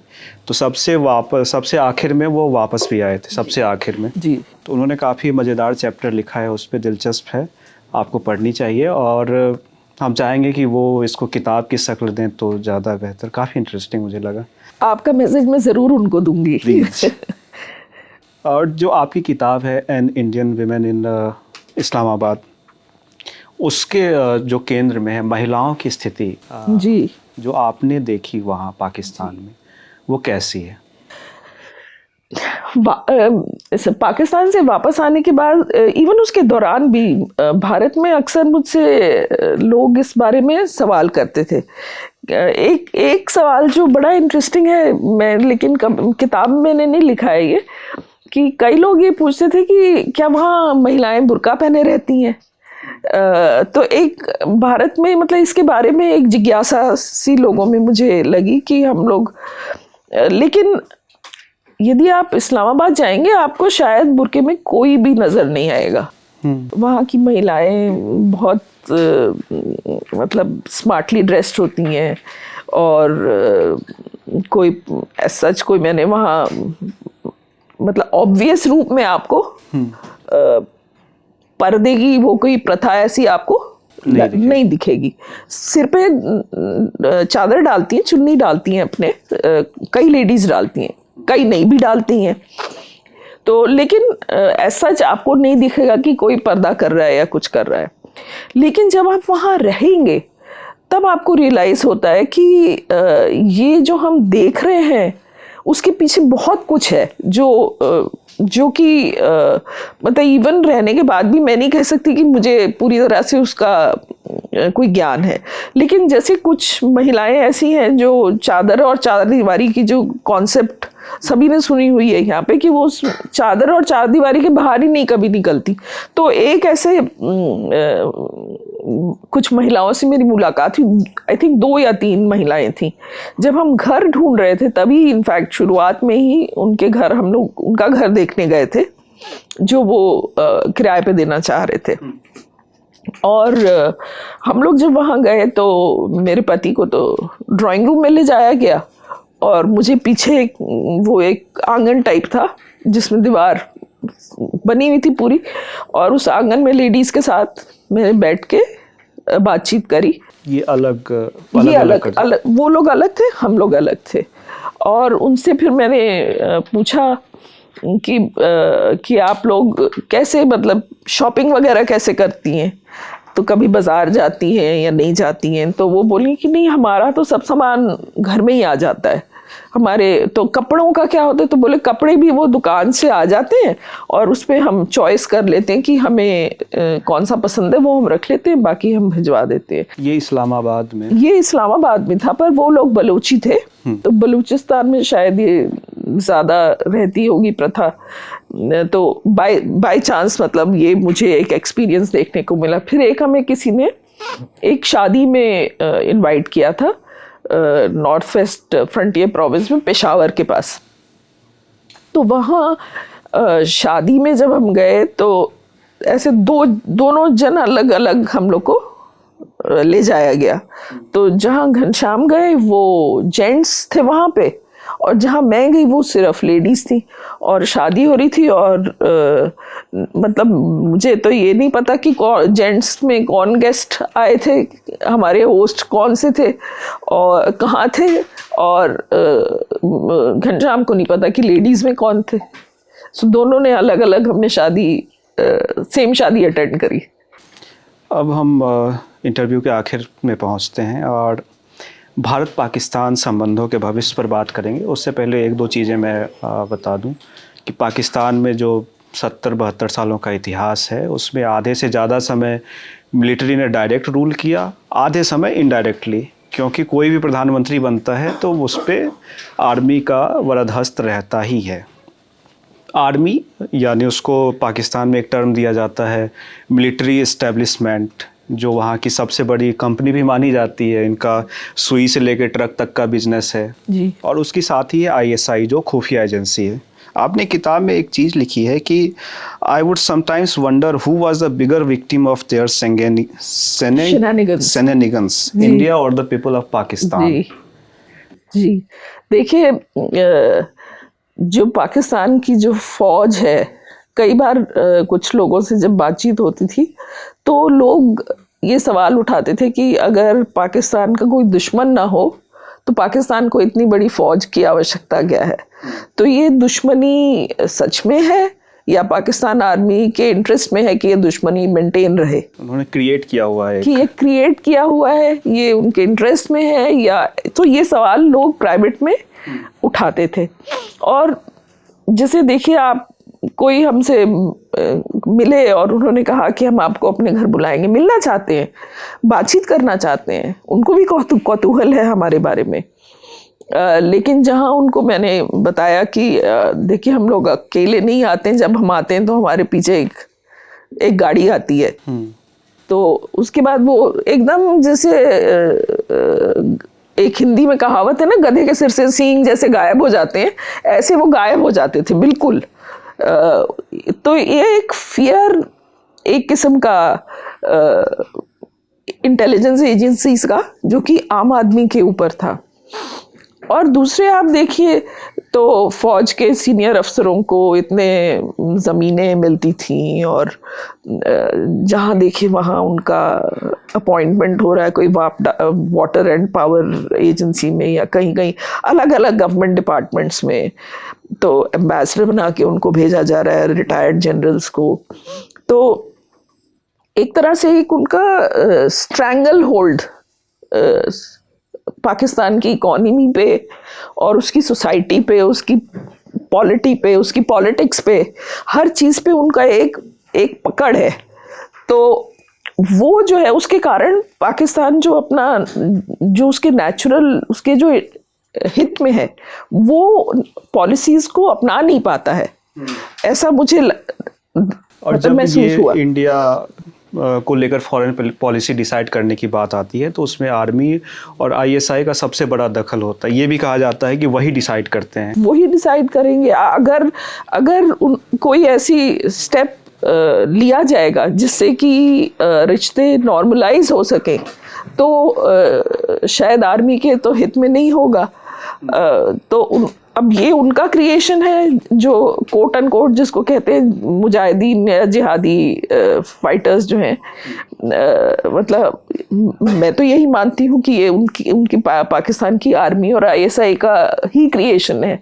तो सबसे आखिर में वो वापस भी आए थे, सबसे आखिर में जी। तो उन्होंने काफ़ी मज़ेदार चैप्टर लिखा है, उस पर दिलचस्प है, आपको पढ़नी चाहिए। और हम चाहेंगे कि वो इसको किताब की शक्ल दें तो ज़्यादा बेहतर, काफ़ी इंटरेस्टिंग मुझे लगा। आपका मैसेज मैं ज़रूर उनको दूंगी। और जो आपकी किताब है एन इंडियन वीमेन इन इस्लामाबाद, उसके जो केंद्र में है महिलाओं की स्थिति जी, जो आपने देखी वहाँ पाकिस्तान में, वो कैसी है? पाकिस्तान से वापस आने के बाद इवन उसके दौरान भी भारत में अक्सर मुझसे लोग इस बारे में सवाल करते थे। एक सवाल जो बड़ा इंटरेस्टिंग है, मैं लेकिन किताब में मैंने नहीं लिखा है ये, कि कई लोग ये पूछते थे कि क्या वहाँ महिलाएं बुर्का पहने रहती हैं। तो एक भारत में मतलब इसके बारे में एक जिज्ञासा सी लोगों में मुझे लगी कि हम लोग, लेकिन यदि आप इस्लामाबाद जाएंगे आपको शायद बुर्के में कोई भी नज़र नहीं आएगा। वहाँ की महिलाएं बहुत मतलब स्मार्टली ड्रेस्ड होती हैं, और कोई सच कोई मैंने वहाँ मतलब ऑब्वियस रूप में आपको पर्दे की वो कोई प्रथा ऐसी आपको नहीं दिखेगी। सिर पे चादर डालती हैं, चुन्नी डालती हैं अपने, कई लेडीज डालती हैं, कई नहीं भी डालती हैं। तो लेकिन ऐसा आपको नहीं दिखेगा कि कोई पर्दा कर रहा है या कुछ कर रहा है। लेकिन जब आप वहाँ रहेंगे तब आपको रियलाइज होता है कि ये जो हम देख रहे हैं उसके पीछे बहुत कुछ है जो कि मतलब इवन रहने के बाद भी मैं नहीं कह सकती कि मुझे पूरी तरह से उसका कोई ज्ञान है। लेकिन जैसे कुछ महिलाएं ऐसी हैं जो चादर और चारदीवारी की जो कॉन्सेप्ट सभी ने सुनी हुई है यहाँ पे, कि वो चादर और चारदीवारी के बाहर ही नहीं कभी निकलती। तो एक ऐसे कुछ महिलाओं से मेरी मुलाकात हुई, आई थिंक 2 या 3 महिलाएं थी। जब हम घर ढूंढ रहे थे तभी इनफैक्ट शुरुआत में ही उनके घर हम लोग उनका घर देखने गए थे जो वो किराए पे देना चाह रहे थे। और हम लोग जब वहाँ गए तो मेरे पति को तो ड्राइंग रूम में ले जाया गया, और मुझे पीछे वो एक आंगन टाइप था जिसमें दीवार बनी हुई थी पूरी, और उस आंगन में लेडीज के साथ मैंने बैठ के बातचीत करी। ये अलग वो लोग अलग थे, हम लोग अलग थे। और उनसे फिर मैंने पूछा कि आप लोग कैसे मतलब शॉपिंग वगैरह कैसे करती हैं, तो कभी बाजार जाती हैं या नहीं जाती हैं? तो वो बोली कि नहीं, हमारा तो सब सामान घर में ही आ जाता है। हमारे तो कपड़ों का क्या होता है? तो बोले कपड़े भी वो दुकान से आ जाते हैं और उस पर हम चॉइस कर लेते हैं कि हमें कौन सा पसंद है, वो हम रख लेते हैं, बाकी हम भिजवा देते हैं। ये इस्लामाबाद में था, पर वो लोग बलूची थे, तो बलूचिस्तान में शायद ये ज़्यादा रहती होगी प्रथा। तो बाय चांस मतलब ये मुझे एक एक्सपीरियंस देखने को मिला। फिर एक हमें किसी ने एक शादी में इनवाइट किया था नॉर्थ वेस्ट फ्रंटियर प्रोविंस में, पेशावर के पास। तो वहाँ शादी में जब हम गए तो ऐसे दोनों जन अलग अलग हम लोग को ले जाया गया। तो जहाँ घनश्याम गए वो जेंट्स थे वहाँ पे, और जहाँ मैं गई वो सिर्फ लेडीज थी, और शादी हो रही थी। और मतलब मुझे तो ये नहीं पता कि जेंट्स में कौन गेस्ट आए थे, हमारे होस्ट कौन से थे और कहाँ थे, और घनश्याम को नहीं पता कि लेडीज में कौन थे। सो दोनों ने अलग अलग हमने सेम शादी अटेंड करी। अब हम इंटरव्यू के आखिर में पहुंचते हैं और भारत पाकिस्तान संबंधों के भविष्य पर बात करेंगे। उससे पहले 1-2 चीज़ें मैं बता दूं कि पाकिस्तान में जो 70-72 सालों का इतिहास है उसमें आधे से ज़्यादा समय मिलिट्री ने डायरेक्ट रूल किया, आधे समय इनडायरेक्टली, क्योंकि कोई भी प्रधानमंत्री बनता है तो उस पर आर्मी का वरदहस्त रहता ही है। आर्मी यानी उसको पाकिस्तान में एक टर्म दिया जाता है मिलिट्री एस्टेब्लिशमेंट, जो वहाँ की सबसे बड़ी कंपनी भी मानी जाती है। इनका सुई से लेकर ट्रक तक का बिजनेस है जी। और उसकी साथ ही है ISI जो खुफिया एजेंसी है। आपने किताब में एक चीज़ लिखी है कि I would sometimes wonder who was the bigger victim of their shenanigans, India और द पीपल ऑफ पाकिस्तान। जी देखिए, जो पाकिस्तान की जो फौज है, कई बार कुछ लोगों से जब बातचीत होती थी तो लोग ये सवाल उठाते थे कि अगर पाकिस्तान का कोई दुश्मन ना हो तो पाकिस्तान को इतनी बड़ी फौज की आवश्यकता क्या है? तो ये दुश्मनी सच में है या पाकिस्तान आर्मी के इंटरेस्ट में है कि ये दुश्मनी मेंटेन रहे? उन्होंने क्रिएट किया हुआ है कि ये क्रिएट किया हुआ है, ये उनके इंटरेस्ट में है या? तो ये सवाल लोग प्राइवेट में उठाते थे। और जैसे देखिए, आप कोई हमसे मिले और उन्होंने कहा कि हम आपको अपने घर बुलाएंगे, मिलना चाहते हैं, बातचीत करना चाहते हैं, उनको भी कौतूहल है हमारे बारे में। लेकिन जहाँ उनको मैंने बताया कि देखिए, हम लोग अकेले नहीं आते हैं, जब हम आते हैं तो हमारे पीछे एक गाड़ी आती है। तो उसके बाद वो एकदम जैसे एक हिंदी में कहावत है ना, गधे के सिर से सींग जैसे गायब हो जाते हैं, ऐसे वो गायब हो जाते थे बिल्कुल। तो ये एक फियर, एक किस्म का इंटेलिजेंस एजेंसीज का, जो कि आम आदमी के ऊपर था। और दूसरे आप देखिए तो फौज के सीनियर अफसरों को इतने ज़मीनें मिलती थी, और जहाँ देखिए वहाँ उनका अपॉइंटमेंट हो रहा है, कोई वाटर एंड पावर एजेंसी में या कहीं कहीं अलग अलग गवर्नमेंट डिपार्टमेंट्स में, तो एम्बेसडर बना के उनको भेजा जा रहा है, रिटायर्ड जनरल्स को। तो एक तरह से एक उनका स्ट्रैंगल होल्ड पाकिस्तान की इकोनॉमी पे और उसकी सोसाइटी पे, उसकी पॉलिटी पे, उसकी पॉलिटिक्स पे, हर चीज़ पे उनका एक पकड़ है। तो वो जो है उसके कारण पाकिस्तान जो अपना, जो उसके नेचुरल, उसके जो हित में है, वो पॉलिसीज को अपना नहीं पाता है, ऐसा मुझे और जब ये इंडिया को लेकर फॉरेन पॉलिसी डिसाइड करने की बात आती है तो उसमें आर्मी और आईएसआई का सबसे बड़ा दखल होता है। ये भी कहा जाता है कि वही डिसाइड करते हैं, वही डिसाइड करेंगे। अगर कोई ऐसी स्टेप लिया जाएगा जिससे कि रिश्ते नॉर्मलाइज हो सके, तो शायद आर्मी के तो हित में नहीं होगा। तो अब ये उनका क्रिएशन है, जो कोट एंड कोट जिसको कहते हैं मुजाहिदीन या जिहादी फाइटर्स जो हैं, मतलब मैं तो यही मानती हूँ कि ये उनकी पाकिस्तान की आर्मी और आईएसआई का ही क्रिएशन है,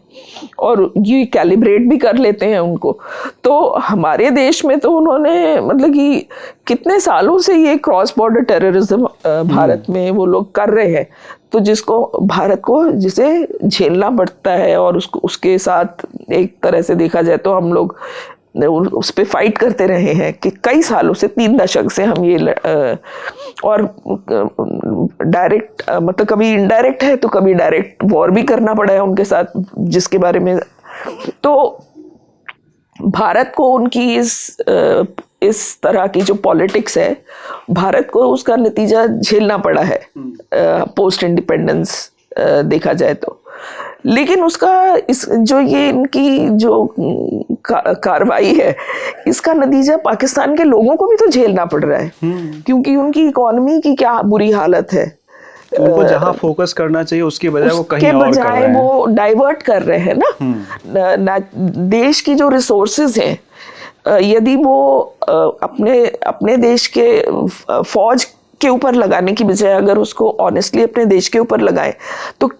और ये कैलिब्रेट भी कर लेते हैं उनको। तो हमारे देश में तो उन्होंने मतलब कि कितने सालों से ये क्रॉस बॉर्डर टेररिज्म भारत में वो लोग कर रहे हैं, तो जिसको भारत को जिसे झेलना पड़ता है, और उसके साथ एक तरह से देखा जाए तो हम लोग उस पे फाइट करते रहे हैं कि कई सालों से, 3 दशक से हम ये और डायरेक्ट मतलब कभी इनडायरेक्ट है तो कभी डायरेक्ट वॉर भी करना पड़ा है उनके साथ, जिसके बारे में तो भारत को उनकी इस तरह की जो पॉलिटिक्स है, भारत को उसका नतीजा झेलना पड़ा है पोस्ट इंडिपेंडेंस देखा जाए तो। लेकिन उसका जो ये इनकी जो कार्रवाई है, इसका नतीजा पाकिस्तान के लोगों को भी तो झेलना पड़ रहा है, क्योंकि उनकी इकोनॉमी की क्या बुरी हालत है। उनको जहां फोकस करना चाहिए उसके बजाय वो कहीं और कर रहे हैं, वो डाइवर्ट कर रहे हैं ना। देश की जो रिसोर्सेज हैं, यदि वो अपने देश के फौज के ऊपर लगाने की बजाय अगर उसको ऑनेस्टली अपने देश के ऊपर लगाए, तो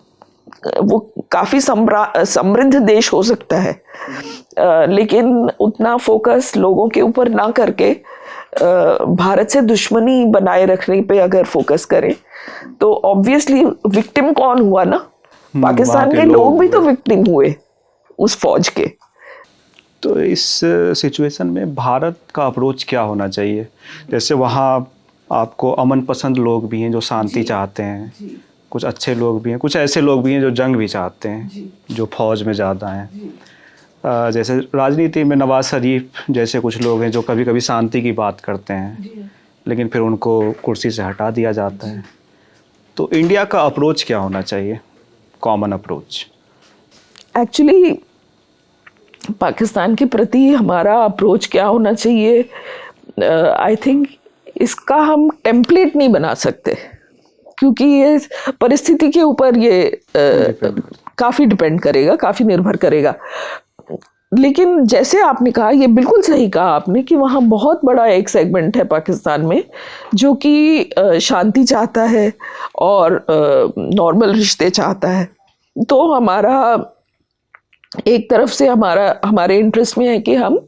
वो काफ़ी समृद्ध देश हो सकता है। लेकिन उतना फोकस लोगों के ऊपर ना करके भारत से दुश्मनी बनाए रखने पे अगर फोकस करें, तो ऑब्वियसली विक्टिम कौन हुआ ना, पाकिस्तान के लोग भी तो विक्टिम हुए उस फौज के। तो इस सिचुएशन में भारत का अप्रोच क्या होना चाहिए? जैसे वहाँ आपको अमन पसंद लोग भी हैं जो शांति चाहते हैं, कुछ अच्छे लोग भी हैं, कुछ ऐसे लोग भी हैं जो जंग भी चाहते हैं, जो फौज में ज़्यादा हैं। जैसे राजनीति में नवाज शरीफ जैसे कुछ लोग हैं जो कभी कभी शांति की बात करते हैं, लेकिन फिर उनको कुर्सी से हटा दिया जाता है। तो इंडिया का अप्रोच क्या होना चाहिए, कॉमन अप्रोच? एक्चुअली पाकिस्तान के प्रति हमारा अप्रोच क्या होना चाहिए, आई थिंक इसका हम टेम्पलेट नहीं बना सकते, क्योंकि ये परिस्थिति के ऊपर ये काफ़ी डिपेंड करेगा, काफ़ी निर्भर करेगा। लेकिन जैसे आपने कहा, ये बिल्कुल सही कहा आपने कि वहाँ बहुत बड़ा एक सेगमेंट है पाकिस्तान में जो कि शांति चाहता है और नॉर्मल रिश्ते चाहता है। तो हमारा एक तरफ से हमारे इंटरेस्ट में है कि हम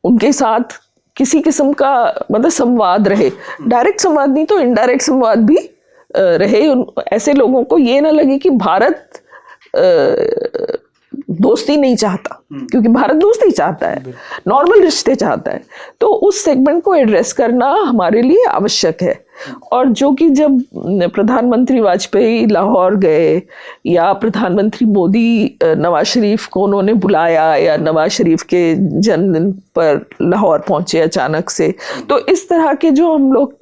उनके साथ किसी किस्म का मतलब संवाद रहे, डायरेक्ट संवाद नहीं तो इनडायरेक्ट संवाद भी रहे। ऐसे लोगों को ये ना लगे कि भारत दोस्ती नहीं चाहता, क्योंकि भारत दोस्ती चाहता है, नॉर्मल रिश्ते चाहता है। तो उस सेगमेंट को एड्रेस करना हमारे लिए आवश्यक है। और जो कि जब प्रधानमंत्री वाजपेयी लाहौर गए, या प्रधानमंत्री मोदी नवाज शरीफ को उन्होंने बुलाया, या नवाज शरीफ के जन्मदिन पर लाहौर पहुंचे अचानक से, तो इस तरह के जो हम लोग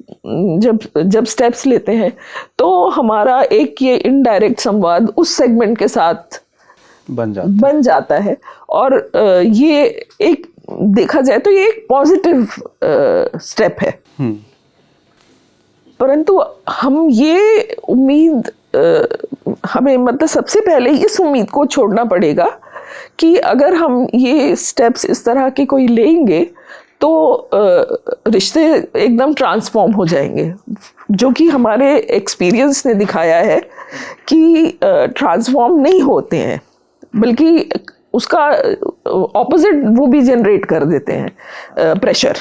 जब स्टेप्स लेते हैं, तो हमारा एक ये इनडायरेक्ट संवाद उस सेगमेंट के साथ बन जाता है। और ये एक देखा जाए तो ये एक पॉजिटिव स्टेप है। परंतु हम ये उम्मीद हमें मतलब सबसे पहले इस उम्मीद को छोड़ना पड़ेगा कि अगर हम ये स्टेप्स इस तरह के कोई लेंगे तो रिश्ते एकदम ट्रांसफॉर्म हो जाएंगे, जो कि हमारे एक्सपीरियंस ने दिखाया है कि ट्रांसफॉर्म नहीं होते हैं, बल्कि उसका ऑपोजिट वो भी जनरेट कर देते हैं, प्रेशर।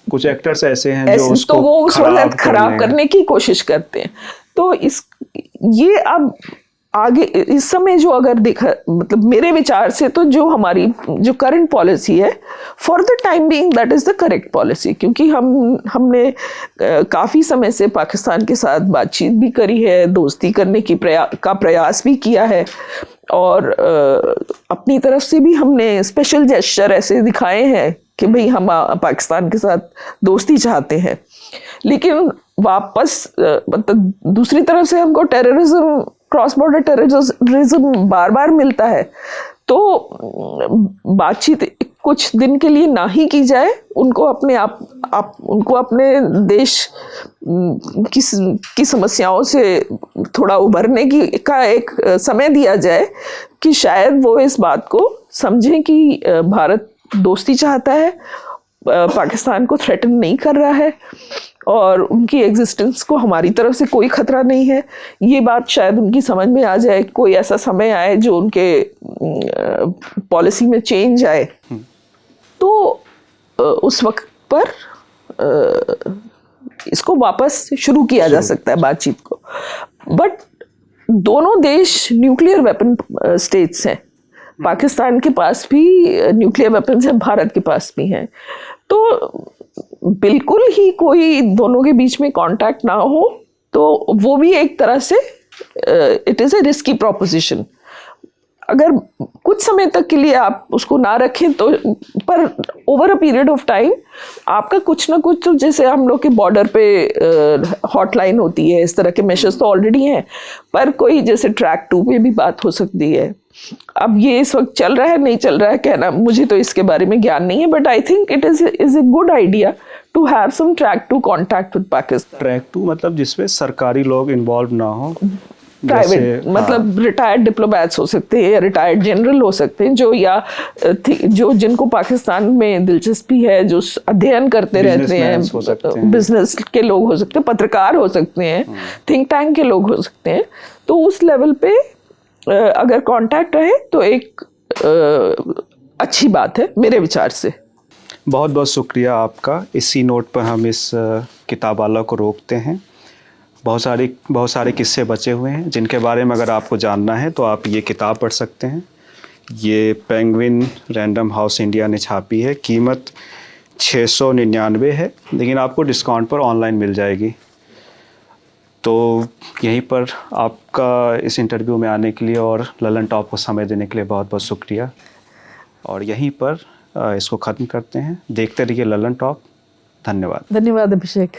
कुछ एक्टर्स ऐसे हैं जो उसको तो वो उसको खराब करने की कोशिश करते हैं। तो ये अब आगे इस समय जो अगर देखा, मतलब मेरे विचार से तो जो हमारी जो करंट पॉलिसी है, for the time being that is the correct policy, क्योंकि हमने काफ़ी समय से पाकिस्तान के साथ बातचीत भी करी है, दोस्ती करने की प्रयास भी किया है, और अपनी तरफ से भी हमने स्पेशल जेस्चर ऐसे दिखाए हैं कि भाई हम पाकिस्तान के साथ दोस्ती चाहते हैं। लेकिन वापस मतलब दूसरी तरफ से हमको टेररिज्म, क्रॉस बॉर्डर टेररिज्म बार बार मिलता है, तो बातचीत कुछ दिन के लिए ना ही की जाए, उनको अपने उनको अपने देश की समस्याओं से थोड़ा उभरने का एक समय दिया जाए, कि शायद वो इस बात को समझें कि भारत दोस्ती चाहता है, पाकिस्तान को थ्रेटन नहीं कर रहा है, और उनकी एग्जिस्टेंस को हमारी तरफ से कोई खतरा नहीं है। ये बात शायद उनकी समझ में आ जाए, कोई ऐसा समय आए जो उनके पॉलिसी में चेंज आए, तो उस वक्त पर इसको वापस शुरू किया जा सकता है बातचीत को। बट दोनों देश न्यूक्लियर वेपन स्टेट्स हैं, पाकिस्तान के पास भी न्यूक्लियर वेपन्स हैं, भारत के पास भी हैं, तो बिल्कुल ही कोई दोनों के बीच में कांटेक्ट ना हो तो वो भी एक तरह से it is a risky proposition. अगर कुछ समय तक के लिए आप उसको ना रखें तो, पर over a period of time आपका कुछ ना कुछ, तो जैसे हम लोग के बॉर्डर पे हॉटलाइन होती है, इस तरह के मेशर्स तो ऑलरेडी हैं, पर कोई जैसे ट्रैक 2 पे भी बात हो सकती है। अब ये इस वक्त चल रहा है नहीं चल रहा है कहना, मुझे तो इसके बारे में ज्ञान नहीं है, but I think it is a good idea to have some track 2 contact with Pakistan. Track 2 मतलब जिसमें सरकारी लोग इन्वॉल्व ना हो, प्राइवेट, मतलब रिटायर्ड डिप्लोमैट्स हो सकते हैं या रिटायर्ड जनरल हो सकते हैं, जो जिनको पाकिस्तान में दिलचस्पी है, जो अध्ययन करते रहते हैं, बिजनेस के लोग हो सकते हैं, पत्रकार हो सकते हैं, थिंक टैंक के लोग हो सकते हैं। तो उस लेवल पे अगर कांटेक्ट रहे तो एक अच्छी बात है मेरे विचार से। बहुत बहुत शुक्रिया आपका। इसी नोट पर हम इस किताबाला को रोकते हैं। बहुत सारे किस्से बचे हुए हैं जिनके बारे में अगर आपको जानना है तो आप ये किताब पढ़ सकते हैं। ये पेंगुइन रैंडम हाउस इंडिया ने छापी है। कीमत 699 है, लेकिन आपको डिस्काउंट पर ऑनलाइन मिल जाएगी। तो यहीं पर आपका इस इंटरव्यू में आने के लिए और ललन टॉप को समय देने के लिए बहुत बहुत शुक्रिया। और यहीं पर इसको ख़त्म करते हैं। देखते रहिए ललन टॉप। धन्यवाद। धन्यवाद अभिषेक।